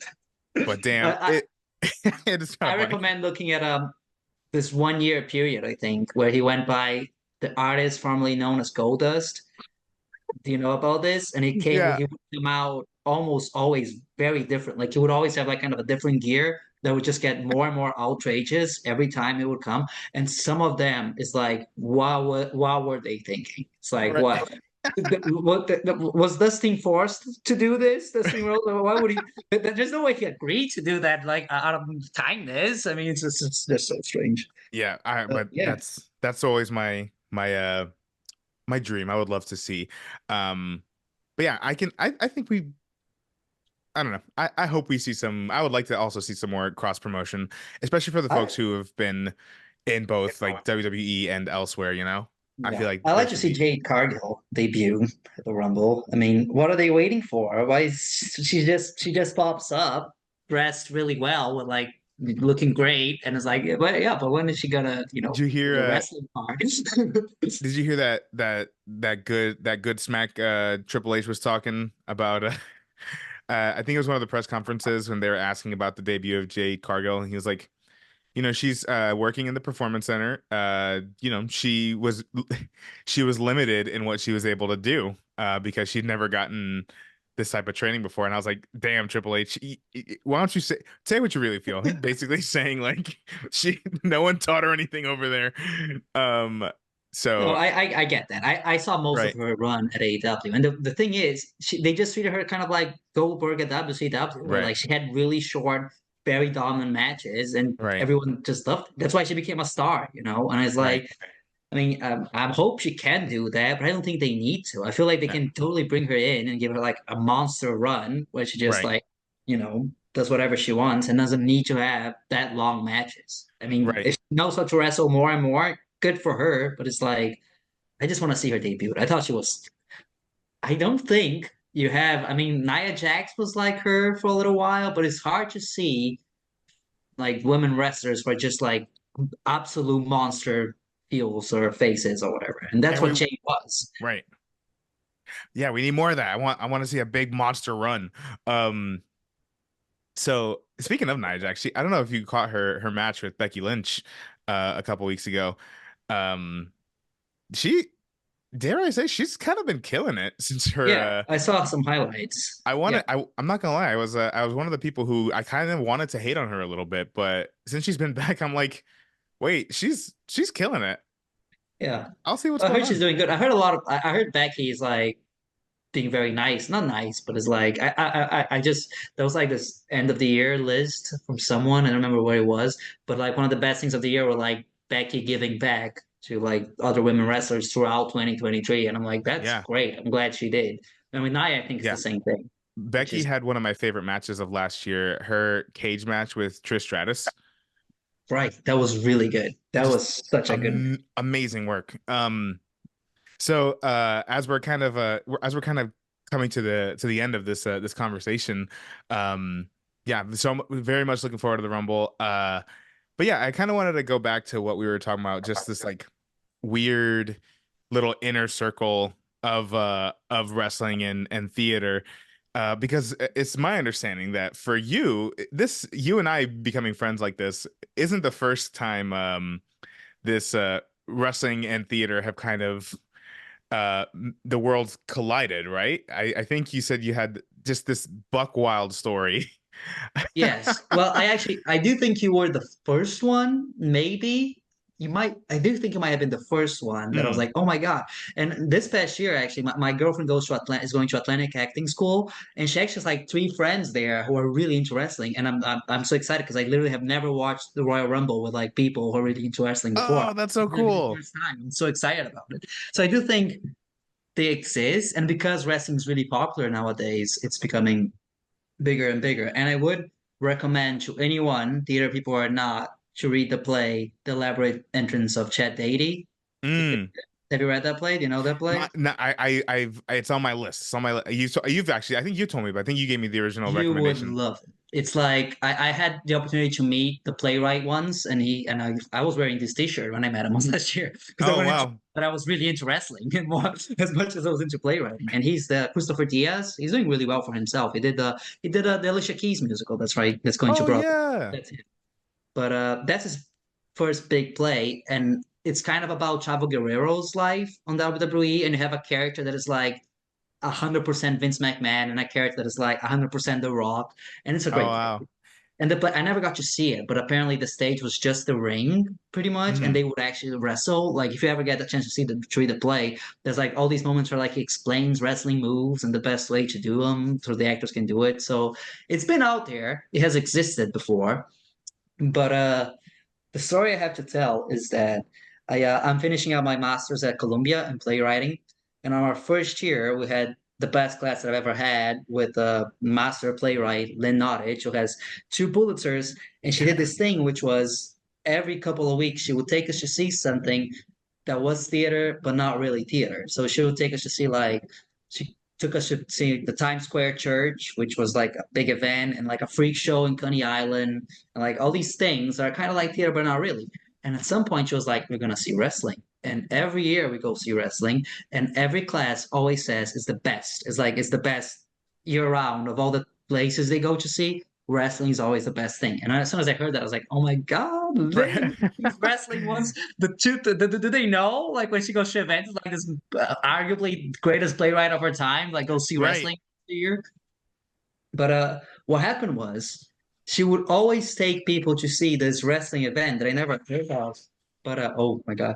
But I, damn, I it is kind I of funny. recommend looking at this 1 year period, I think, where he went by the artist formerly known as Goldust. Do you know about this? And Yeah, he would come out almost always very different. Like he would always have like kind of a different gear that would just get more and more outrageous every time it would come. And some of them is like, what were they thinking? It's like, right. what? Was Dustin forced to do this? Dustin Rhodes? Why would he? There's no way he agreed to do that, like out of kindness. I mean, it's just so strange. Yeah, but Yeah, that's always my dream. I would love to see. But yeah, I think I don't know. I hope we see some. I would like to also see some more cross promotion, especially for the I folks who have been in both like WWE and elsewhere, you know? I Yeah, feel like I there like to should see be. Jade Cargill debut at the Rumble. I mean, what are they waiting for? Why is she just pops up dressed really well with like looking great, and it's like, but yeah, but when is she gonna Did you do hear the wrestling part? did you hear that good smack Triple H was talking about I think it was one of the press conferences when they were asking about the debut of Jade Cargill, and he was like, she's working in the performance center. She was limited in what she was able to do because she'd never gotten this type of training before. And I was like, damn, Triple H, why don't you say what you really feel? He's basically saying like no one taught her anything over there. Um, No, so I get that. I saw most of right, her run at AEW, and the thing is, they just treated her kind of like Goldberg at WCW, where right, like she had really short, very dominant matches, and right, everyone just loved. That's why she became a star, And it's right. like, I mean, I hope she can do that, but I don't think they need to. I feel like they No, can totally bring her in and give her like a monster run where she just right, like, does whatever she wants and doesn't need to have that long matches. I mean, right. if she knows how to wrestle more and more, good for her, but it's like, I just want to see her debut. I thought she was, I don't think you have, I mean, Nia Jax was like her for a little while, but it's hard to see like women wrestlers who are just like absolute monster heels or faces or whatever. And that's And what we Jade was. right. Yeah, we need more of that. I want to see a big monster run. Um So speaking of Nige, actually, I don't know if you caught her match with Becky Lynch a couple weeks ago. Um, she dare I say she's kind of been killing it since her Yeah, I saw some highlights. Yeah. I'm not gonna lie, I was one of the people who I kind of wanted to hate on her a little bit, but since she's been back, I'm like, wait, she's killing it. Yeah. I'll see what's I going heard she's on. doing good. I heard a lot of I heard Becky's like being very nice. Not nice, but it's like I just there was like this end of the year list from someone. I don't remember what it was, but like one of the best things of the year were like Becky giving back to like other women wrestlers throughout 2023. And I'm like, that's Yeah, great. I'm glad she did. I mean, Nia, I think it's the yeah. same thing, which Becky is had one of my favorite matches of last year, her cage match with Trish Stratus. right. That was really good. That Just was such a good match. amazing work. So as we're kind of coming to the end of this conversation, yeah, so I'm very much looking forward to the Rumble. But yeah, I kind of wanted to go back to what we were talking about, just this like weird little inner circle of wrestling and theater. Because it's my understanding that for you, you and I becoming friends like this isn't the first time this wrestling and theater have kind of the worlds collided, right? I think you said you had just this buck wild story. Yes. Well, I do think you were the first one, maybe. I do think you might have been the first one that I was Mm. like, oh my God. And this past year, actually, my girlfriend is going to Atlantic Acting School, and she actually has like three friends there who are really into wrestling. And I'm so excited because I literally have never watched the Royal Rumble with like people who are really into wrestling before. Oh, that's so It's gonna be the cool. first time. I'm so excited about it. So I do think they exist, and because wrestling is really popular nowadays, it's becoming bigger and bigger. And I would recommend to anyone, theater people or not, to read the play, The Elaborate Entrance of Chet Deity. Mm. Have you read that play? Do you know that play? No, it's on my list. It's on my list. You've actually, I think you told me, but I think you gave me the original You would recommendation. love it. It's like I had the opportunity to meet the playwright once, and I was wearing this T-shirt when I met him last year because I Oh wanted to, wow. but I was really into wrestling and more as much as I was into playwriting. And he's the Christopher Diaz. He's doing really well for himself. He did the Alicia Keys musical. That's right. That's going to Oh Broadway. yeah. That's it. But that's his first big play, and it's kind of about Chavo Guerrero's life on WWE, and you have a character that is like 100% Vince McMahon and a character that is like 100% The Rock, and it's a Oh great play. wow. And the play, I never got to see it, but apparently the stage was just the ring, pretty much, and Hmm. they would actually wrestle. Like if you ever get the chance to see the play, there's like all these moments where like he explains wrestling moves and the best way to do them, so the actors can do it. So it's been out there, it has existed before, but the story I have to tell is that I'm finishing out my master's at Columbia in playwriting, and on our first year we had the best class that I've ever had with a master playwright, Lynn Nottage, who has two Pulitzers, and she did this thing which was every couple of weeks she would take us to see something that was theater but not really theater. So she would take us to see like she took us to see the Times Square Church, which was like a big event, and like a freak show in Coney Island, and like all these things are kind of like theater but not really. And at some point she was like, we're gonna see wrestling. And every year we go see wrestling, and every class always says it's the best. It's like it's the best year round of all the places they go to see. Wrestling is always the best thing. And as soon as I heard that, I was like, oh my God, Lynn, wrestling was do they know? Like when she goes to events, like this arguably greatest playwright of her time, like go see Right. wrestling year. But what happened was she would always take people to see this wrestling event that I never heard of. But oh my God,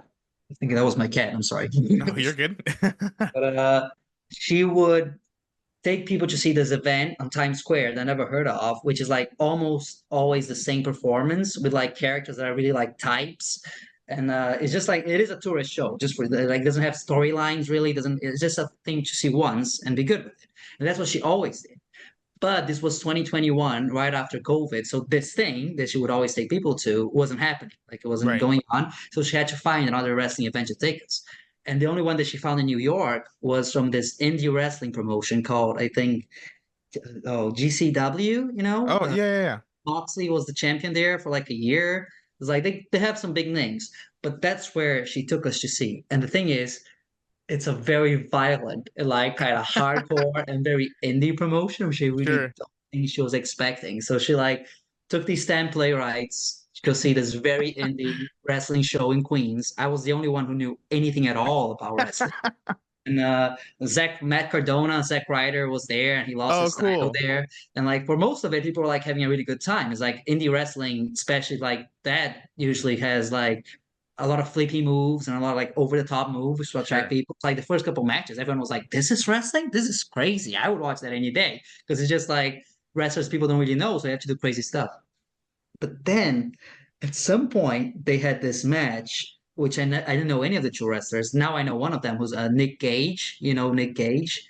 I think that was my cat. I'm sorry. Oh, you're good. But she would take people to see this event on Times Square that I never heard of, which is like almost always the same performance with like characters that are really like types. And it's just like it is a tourist show, just for like doesn't have storylines really, doesn't it's just a thing to see once and be good with it. And that's what she always did. But this was 2021, right after COVID. So this thing that she would always take people to wasn't happening. Like it wasn't Right. going on. So she had to find another wrestling event to take us. And the only one that she found in New York was from this indie wrestling promotion called, I think, GCW, you know? Oh yeah, yeah, yeah. Moxley was the champion there for like a year. It's like they have some big names, but that's where she took us to see. And the thing is, it's a very violent, like kind of hardcore and very indie promotion, which I really Sure. don't thing she was expecting. So she like took these 10 playwrights to go see this very indie wrestling show in Queens. I was the only one who knew anything at all about wrestling. And Matt Cardona, Zack Ryder was there, and he lost Oh, his title cool. there. And like for most of it, people were like having a really good time. It's like indie wrestling, especially like that, usually has like a lot of flippy moves and a lot of like over the top moves to attract Sure. people. Like the first couple matches, everyone was like, "This is wrestling. This is crazy. I would watch that any day," because it's just like wrestlers people don't really know, so they have to do crazy stuff. But then at some point, they had this match, which I didn't know any of the two wrestlers. Now I know one of them, who's Nick Gage. You know, Nick Gage.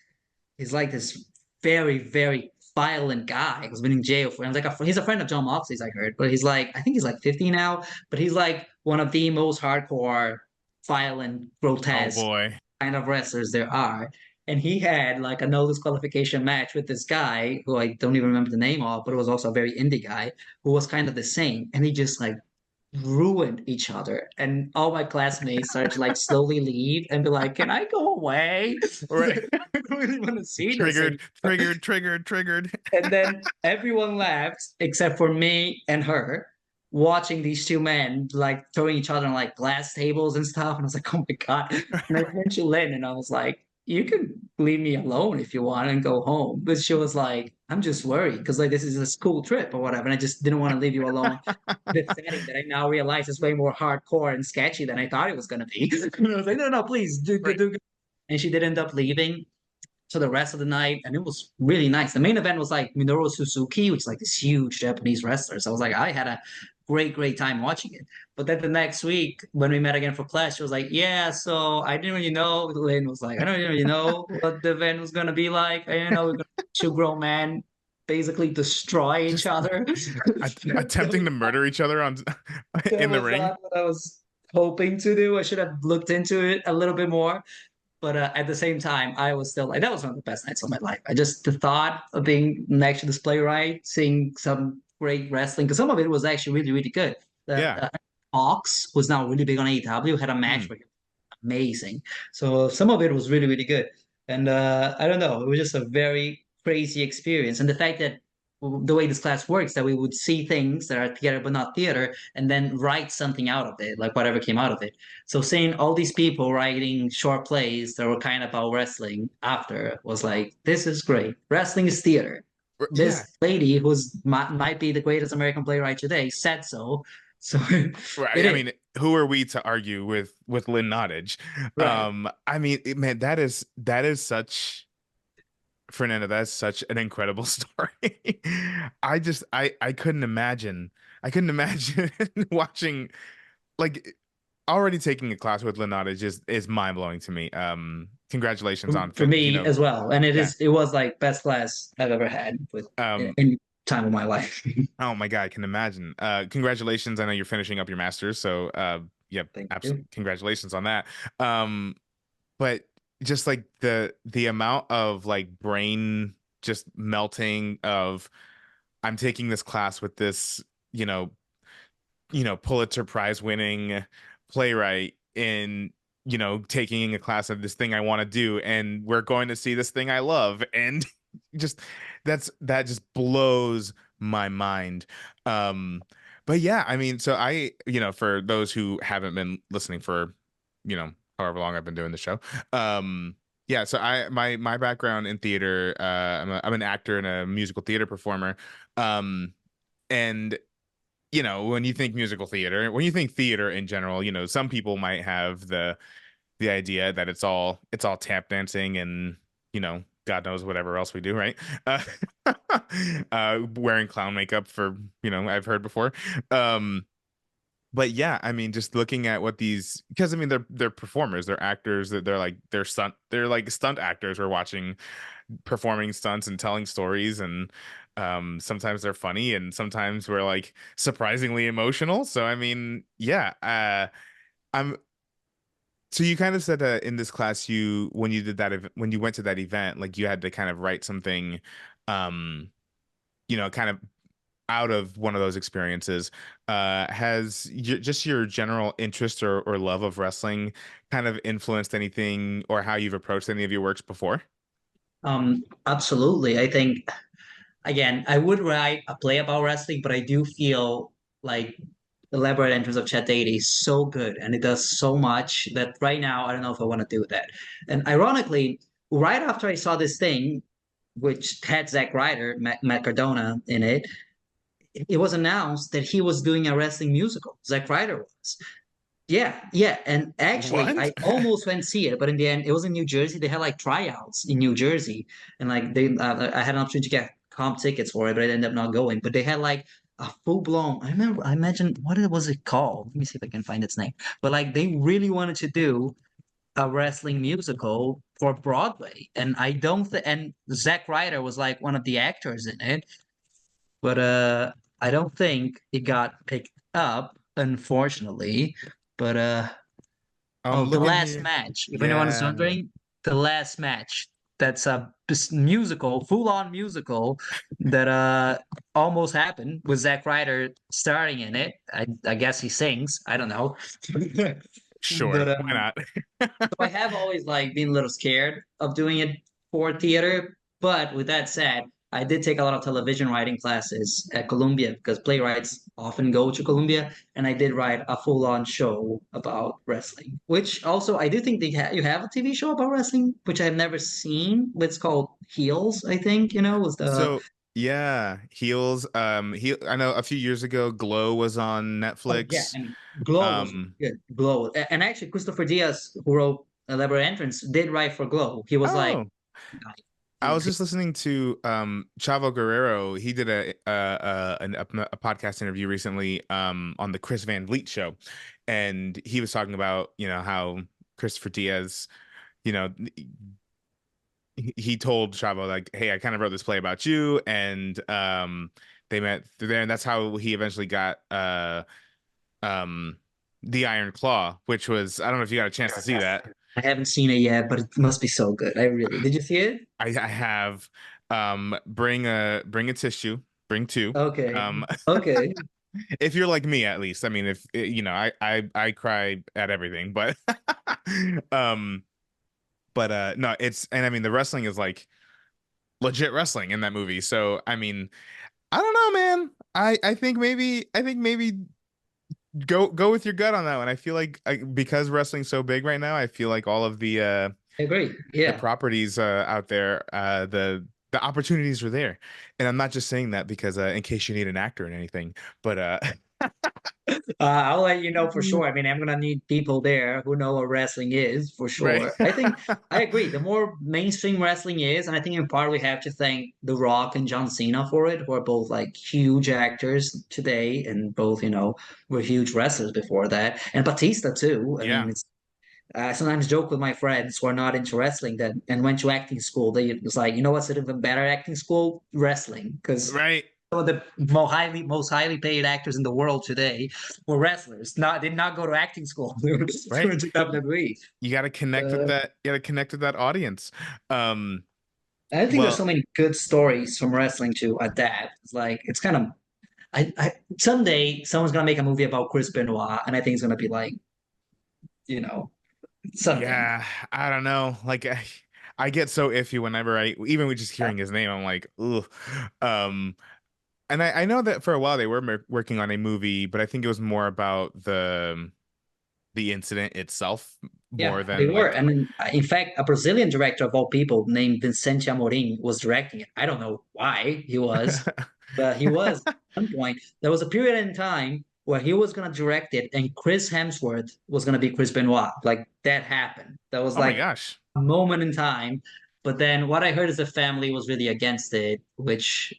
He's like this very, very violent guy who's been in jail for, and like he's a friend of John Moxley's, I heard, but he's like, I think he's like 50 now, but he's like one of the most hardcore, violent, Oh grotesque boy. kind of wrestlers there are. And he had like a no disqualification match with this guy who I don't even remember the name of, but it was also a very indie guy who was kind of the same. And he just like ruined each other. And all my classmates started to like slowly leave and be like, "Can I go away? Right. I don't really want to see this Triggered, anymore." triggered, triggered, triggered. And then everyone left except for me and her, watching these two men like throwing each other on like glass tables and stuff. And I was like, "Oh my God." And I turned to Lynn and I was like, "You can leave me alone if you want and go home." But she was like, "I'm just worried because like this is a school trip or whatever. And I just didn't want to leave you alone in the setting that I now realize is way more hardcore and sketchy than I thought it was going to be." And I was like, "No, no, please do good, Right. do good." And she did end up leaving to the rest of the night, and it was really nice. The main event was like Minoru Suzuki, which is like this huge Japanese wrestler. So I was like, I had a great, great time watching it. But then the next week, when we met again for class, she was like, "Yeah, so I didn't really know." Lynn was like, "I don't really know what the event was gonna be like. I didn't know we're gonna two grown men basically destroy each Just other." attempting to murder each other on That in the was ring. not what I was hoping to do. I should have looked into it a little bit more. But at the same time, I was still like, that was one of the best nights of my life. I just, the thought of being next to this playwright, seeing some great wrestling, because some of it was actually really, really good. The Yeah. Hawks was now really big on AEW, had a match Hmm. where he was amazing. So some of it was really, really good. And I don't know, it was just a very crazy experience. And the fact that the way this class works, that we would see things that are theater but not theater, and then write something out of it, like whatever came out of it. So seeing all these people writing short plays that were kind of about wrestling after was like, this is great. Wrestling is theater. Yeah. This lady, who's might be the greatest American playwright today, said so. So Right. it I is mean, who are we to argue with Lynn Nottage? right. I mean, man, that is such Fernando, that's such an incredible story. I couldn't imagine. I couldn't imagine watching like already taking a class with Lynn Nottage is mind blowing to me. Congratulations on For me as well, and yeah. it was like best class I've ever had with Um, any time of my life. oh my God, I can imagine. Congratulations. I know you're finishing up your master's, so yep, Thank absolutely you. congratulations on that. Um, but just like the amount of like brain just melting of I'm taking this class with this, you know, Pulitzer Prize winning playwright in, taking a class of this thing I want to do, and we're going to see this thing I love. And just that just blows my mind. Um, but yeah, I mean, so for those who haven't been listening for, however long I've been doing the show, yeah, so my background in theater, I'm an actor and a musical theater performer. And when you think musical theater, when you think theater in general, some people might have the idea that it's all tap dancing and, God knows whatever else we do, right? Uh, wearing clown makeup for, I've heard before. Um, but yeah, I mean, just looking at what because I mean, they're performers, they're actors, they're like stunt actors. We're watching performing stunts and telling stories, and sometimes they're funny and sometimes we're like surprisingly emotional. So I mean, yeah, I'm so you kind of said that in this class, when you did when you went to that event, like you had to kind of write something, um kind of out of one of those experiences. Has just your general interest or love of wrestling kind of influenced anything or how you've approached any of your works before? Absolutely. I think again, I would write a play about wrestling, but I do feel like Elaborate Entrance of Chet 80 is so good and it does so much that right now I don't know if I want to do that. And ironically, right after I saw this thing, which had Zack Ryder, Matt Cardona in it, it was announced that he was doing a wrestling musical. Zack Ryder was. Yeah, yeah. And actually, What? I almost went to see it, but in the end, it was in New Jersey. They had like tryouts in New Jersey, and like I had an opportunity to get comp tickets for it, but I ended up not going. But they had like a full blown. I remember. I imagine was it called? Let me see if I can find its name. But like they really wanted to do a wrestling musical for Broadway, and I don't. And Zack Ryder was like one of the actors in it, but I don't think it got picked up, unfortunately. But I'm oh, The looking Last here. Match. If anyone is Yeah. wondering, The Last Match. That's a musical, full-on musical that almost happened with Zack Ryder starring in it. I guess he sings. I don't know. Sure. But Why not? so I have always like been a little scared of doing it for theater. But with that said, I did take a lot of television writing classes at Columbia because playwrights often go to Columbia, and I did write a full-on show about wrestling. Which also I do think you have a TV show about wrestling, which I've never seen. It's called Heels, I think. Was the So yeah, Heels. I know a few years ago, Glow was on oh yeah, Netflix. I mean Glow was Um, good. Glow, and actually Christopher Diaz, who wrote Elaborate Entrance, did write for Glow. He was like oh, I was just listening to Chavo Guerrero. He did a podcast interview recently on the Chris Van Vliet show, and he was talking about how Christopher Diaz, you know, he told Chavo like, "Hey, I kind of wrote this play about you," and they met through there, and that's how he eventually got um the Iron Claw, which was I don't know if you got a chance to see that. I haven't seen it yet, but it must be so good. I really did. You see it? I have bring a tissue, bring two. Okay. Um, Okay. if you're like me, at least. I mean, if I cry at everything, but um, no, it's and I mean the wrestling is like legit wrestling in that movie. So I mean, I don't know, man. I think maybe go with your gut on that one. I feel like because wrestling's so big right now, I feel like all of I agree. the Yeah. properties out there, the opportunities are there. And I'm not just saying that because in case you need an actor and anything, but I'll let you know for sure. I mean, I'm gonna need people there who know what wrestling is for right. sure. I think I agree. The more mainstream wrestling is, and I think in part we have to thank The Rock and John Cena for it, who are both like huge actors today, and both, were huge wrestlers before that. And Batista too. I mean, Yeah. it's I sometimes joke with my friends who are not into wrestling that and went to acting school. They was like, what's an even better acting school? Wrestling, because Right. some of the most highly paid actors in the world today were wrestlers. Not did not go to acting school. They Right. went to WWE. You got to connect with Uh, that. You got to connect with that audience. Um, I think there's well, so many good stories from wrestling to adapt. It's like it's kind of someday someone's gonna make a movie about Chris Benoit, and I think it's gonna be like you know something. yeah, I don't know. Like I get so iffy whenever even with just hearing his name, I'm like, ugh. Um, and I know that for a while they were working on a movie, but I think it was more about the incident itself Yeah, more they than were. like And then, in fact, a Brazilian director of all people named Vicente Amorim was directing it. I don't know why he was, but he was at one point. There was a period in time where he was going to direct it and Chris Hemsworth was going to be Chris Benoit. Like that happened. That was oh my like gosh. a moment in time. But then what I heard is the family was really against it, which,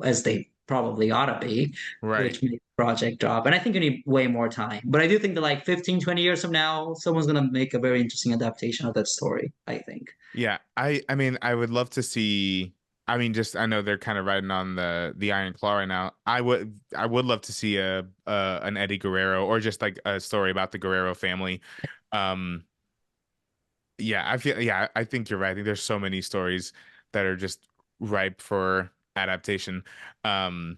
as they probably ought to be, Right. which made the project drop. And I think you need way more time. But I do think that like 15, 20 years from now, someone's going to make a very interesting adaptation of that story, I think. Yeah, I mean I would love to see I mean just I know they're kind of riding on the Iron Claw right now. I would love to see a an Eddie Guerrero or just like a story about the Guerrero family. Um yeah, I think you're right. I think there's so many stories that are just ripe for adaptation. Um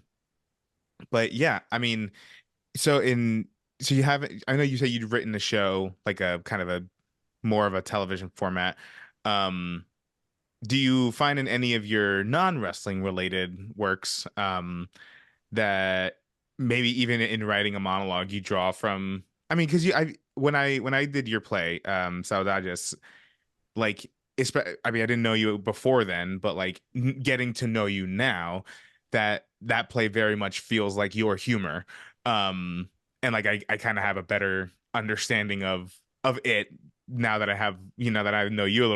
but yeah, I mean so you haven't I know you say you'd written a show like a kind of a more of a television format. Um do you find in any of your non-wrestling related works that maybe even in writing a monologue you draw from, I mean, because you I when I did your play, Saudades, like I mean, I didn't know you before then, but like getting to know you now, that play very much feels like your humor. Um and like I kind of have a better understanding of it now that I have, that I know you a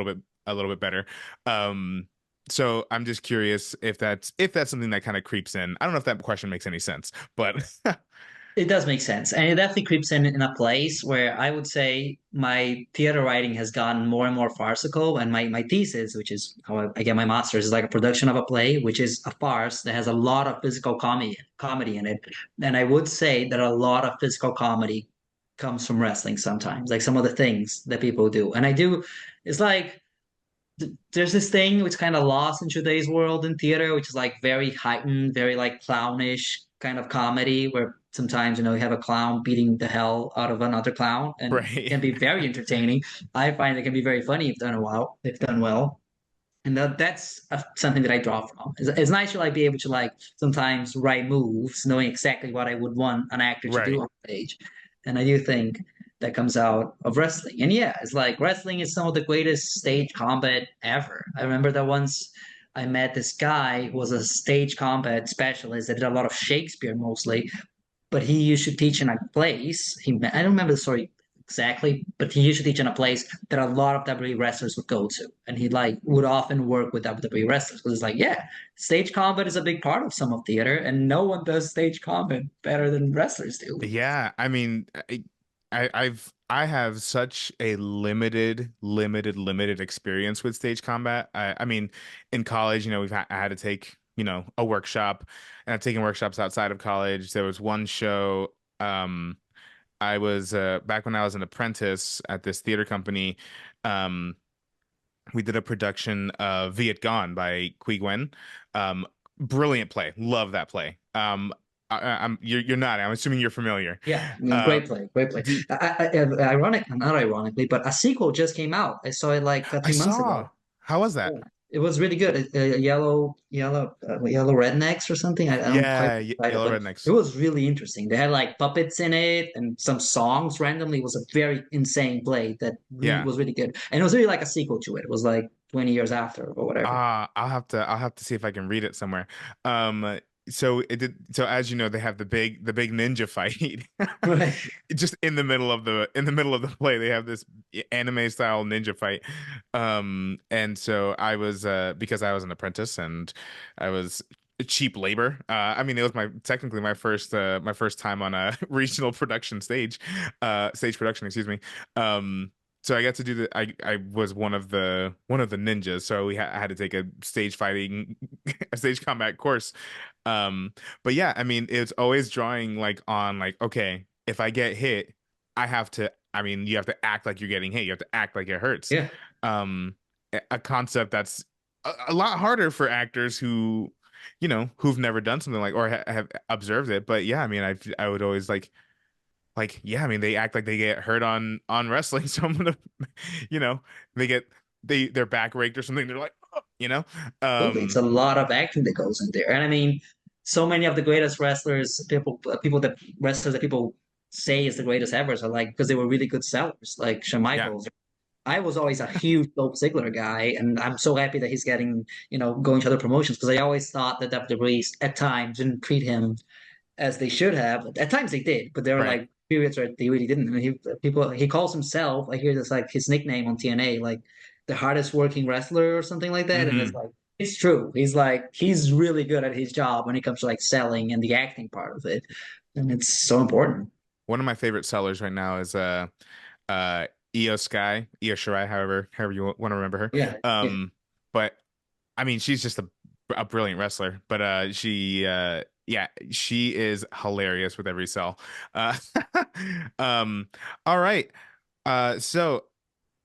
little bit better. Um so I'm just curious if that's something that kind of creeps in. I don't know if that question makes any sense, but It does make sense. And it definitely creeps in a place where I would say my theater writing has gotten more and more farcical. And my thesis, which is how I get my master's, is like a production of a play, which is a farce that has a lot of physical comedy in it. And I would say that a lot of physical comedy comes from wrestling sometimes, like some of the things that people do. And I do, it's like there's this thing which kind of lost in today's world in theater, which is like very heightened, very like clownish kind of comedy, where sometimes you have a clown beating the hell out of another clown, and it right. can be very entertaining. I find it can be very funny if done well, if done well. And that's something that I draw from. It's nice to like be able to like sometimes write moves, knowing exactly what I would want an actor to do Right. on stage. And I do think that comes out of wrestling. And yeah, it's like wrestling is some of the greatest stage combat ever. I remember that once I met this guy who was a stage combat specialist that did a lot of Shakespeare mostly, but he used to teach in a place. I don't remember the story exactly, but he used to teach in a place that a lot of WWE wrestlers would go to, and he like would often work with WWE wrestlers because it's like, yeah, stage combat is a big part of some of theater, and no one does stage combat better than wrestlers do. Yeah, I mean, I have such a limited experience with stage combat. I mean, in college, I had to take, a workshop, and I've taken workshops outside of college. There was one show, I was back when I was an apprentice at this theater company. Um, we did a production of Viet Gone by Qui Nguyen. Um, Brilliant play. Love that play. You're not. I'm assuming you're familiar. Yeah, Uh, great play, great play. do, Ironic, not ironically, but a sequel just came out. I saw it like a I few months saw. ago. How was that? Yeah. It was really good. Yellow rednecks or something. I don't quite Yeah, remember, Yellow but it Rednecks. was really interesting. They had like puppets in it and some songs randomly. It was a very insane play that really Yeah. was really good, and it was really like a sequel to it. It was like 20 years after or whatever. I'll have to see if I can read it somewhere. So it did. So as you know, they have the big ninja fight. Right. Just in the middle of the play, they have this anime style ninja fight. And so I was because I was an apprentice and I was cheap labor. I mean, it was technically my first time on a regional production stage, stage production, excuse me. So I got to do I was one of the ninjas, so I had to take a stage fighting a stage combat course. Um, but yeah, I mean, it's always drawing like on like, okay, if I get hit, I mean, you have to act like you're getting hit. You have to act like it hurts. Yeah. A concept that's a lot harder for actors who've never done something like or have observed it. But yeah, I mean, I would always yeah, I mean, they act like they get hurt on wrestling, so I'm gonna, you know, they get their back raked or something. They're like, oh, Absolutely. It's a lot of acting that goes in there. And I mean, so many of the greatest wrestlers, wrestlers that people say is the greatest ever are like because they were really good sellers, like Shawn yeah, Michaels. I was always a huge Dolph Ziggler guy, and I'm so happy that he's getting, going to other promotions because I always thought that WWE at times didn't treat him as they should have. At times they did, but there were right. like periods where they really didn't. And he calls himself. I hear this like his nickname on TNA, like the hardest working wrestler or something like that. And it's Hmm. like it's true. He's really good at his job when it comes to like selling and the acting part of it, and it's so important. One of my favorite sellers right now is uh Io Shirai, however you want to remember her. Yeah, yeah, But I mean, she's just a brilliant wrestler, but yeah, she is hilarious with every cell. Uh um all right. So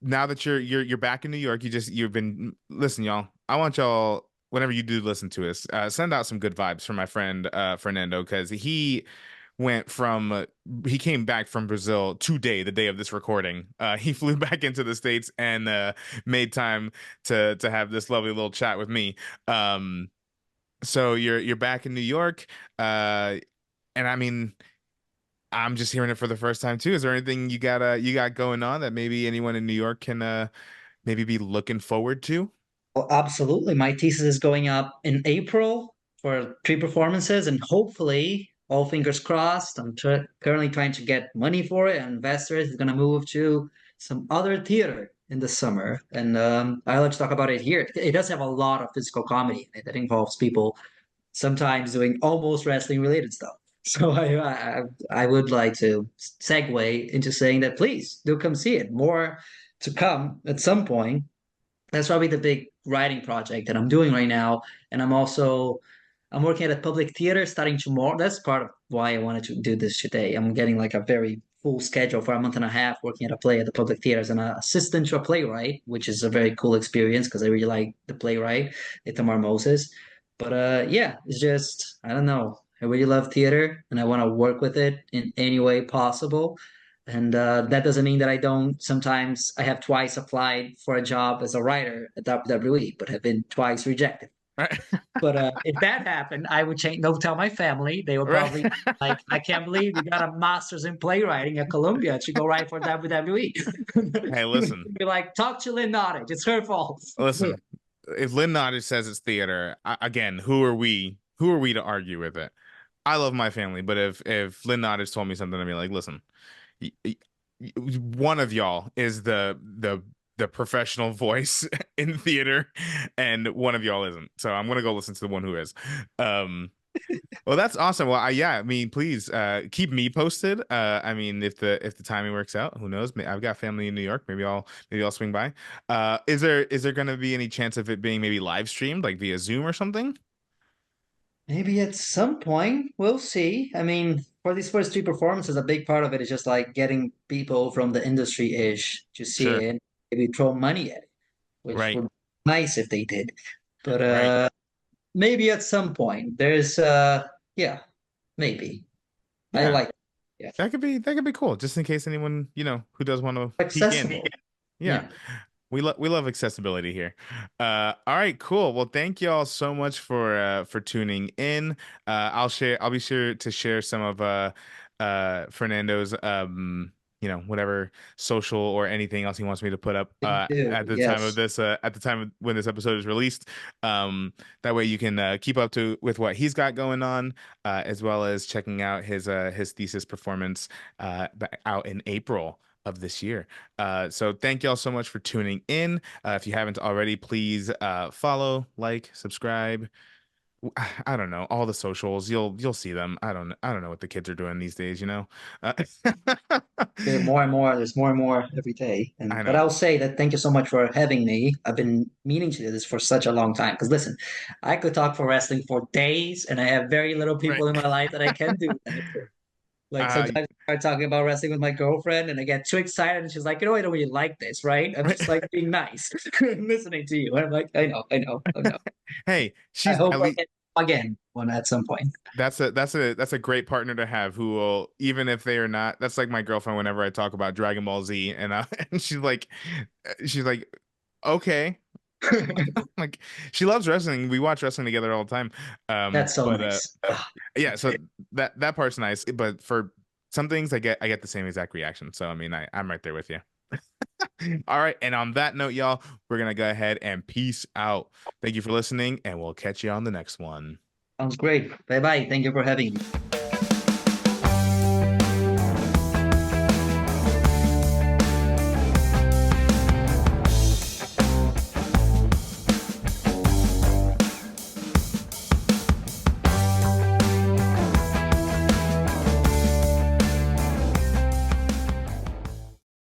now that you're back in New York, you've been listen, y'all. I want y'all whenever you do listen to us, send out some good vibes for my friend Fernando because he went from he came back from Brazil today, the day of this recording. He flew back into the States and made time to have this lovely little chat with me. So you're back in New York, and I mean, I'm just hearing it for the first time too. Is there anything you got going on that maybe anyone in New York can maybe be looking forward to? Well, absolutely. My thesis is going up in April for three performances, and hopefully, all fingers crossed, currently trying to get money for it. And investors is going to move to some other theater in the summer, and I'll let you talk about it here. It does have a lot of physical comedy in it that involves people sometimes doing almost wrestling related stuff. So I would like to segue into saying that please do come see it. More to come at some point. That's probably the big writing project that I'm doing right now. And I'm working at a public theater starting tomorrow. That's part of why I wanted to do this today. I'm getting like a very full schedule for a month and a half working at a play at the public theater as an assistant to a playwright, which is a very cool experience because I really like the playwright, Itamar Moses. But yeah, it's just I don't know. I really love theater and I want to work with it in any way possible. And that doesn't mean that I don't. Sometimes I have twice applied for a job as a writer at WWE, but have been twice rejected. Right. But if that happened, I would change. Don't tell my family. They would Right. probably like, I can't believe you got a master's in playwriting at Columbia. It should go right for WWE. Hey, listen, Be like, talk to Lynn Nottage. It's her fault. listen. If Lynn Nottage says it's theater, again, who are we? Who are we to argue with it? I love my family, but if Lynn Nottage told me something to me like, listen, y- y- one of y'all is the professional voice in theater, and one of y'all isn't. So I'm gonna go listen to the one who is. Um, well, that's awesome. Well, yeah, I mean, please keep me posted. I mean, if the timing works out, who knows? I've got family in New York. Maybe I'll swing by. Is there gonna be any chance of it being maybe live streamed, like via Zoom or something? Maybe at some point we'll see. I mean, for these first three performances, a big part of it is just like getting people from the industry-ish to see Sure. it and maybe throw money at it, which Right. would be nice if they did. But Right. maybe at some point. There's yeah, maybe. I Yeah. like it. Yeah. That could be cool, just in case anyone, who does want to peek in. Accessible. Yeah. Yeah. We love accessibility here. All right, cool. Well, thank you all so much for tuning in. I'll be sure to share some of Fernando's whatever social or anything else he wants me to put up Please do. at the time of Yes. this at the time of when this episode is released. That way you can keep up to with what he's got going on, as well as checking out his thesis performance out in April of this year. So thank y'all so much for tuning in. If you haven't already, please follow, like, subscribe. I don't know, all the socials. You'll see them. I don't know what the kids are doing these days, you know. Uh, More and more. There's more and more every day. I And but know. I'll say that thank you so much for having me. I've been meaning to do this for such a long time. Because listen, I could talk for wrestling for days, and I have very little Right. people in my life that I can do that for. Like Uh, sometimes I start talking about wrestling with my girlfriend, and I get too excited, and she's like, I don't really like this, right? I'm just like being nice, listening to you. And I'm like, I know. hey, I she's hope at I least can again one at some point. that's a great partner to have who will, even if they are not, that's like my girlfriend whenever I talk about Dragon Ball Z, and and she's like okay. Like, she loves wrestling. We watch wrestling together all the time. That's so But nice. Ah, yeah, so that part's nice. But for some things, I get the same exact reaction. So I mean, I'm right there with you. All right, and on that note, y'all, we're gonna go ahead and peace out. Thank you for listening, and we'll catch you on the next one. sounds great. Bye bye. Thank you for having me.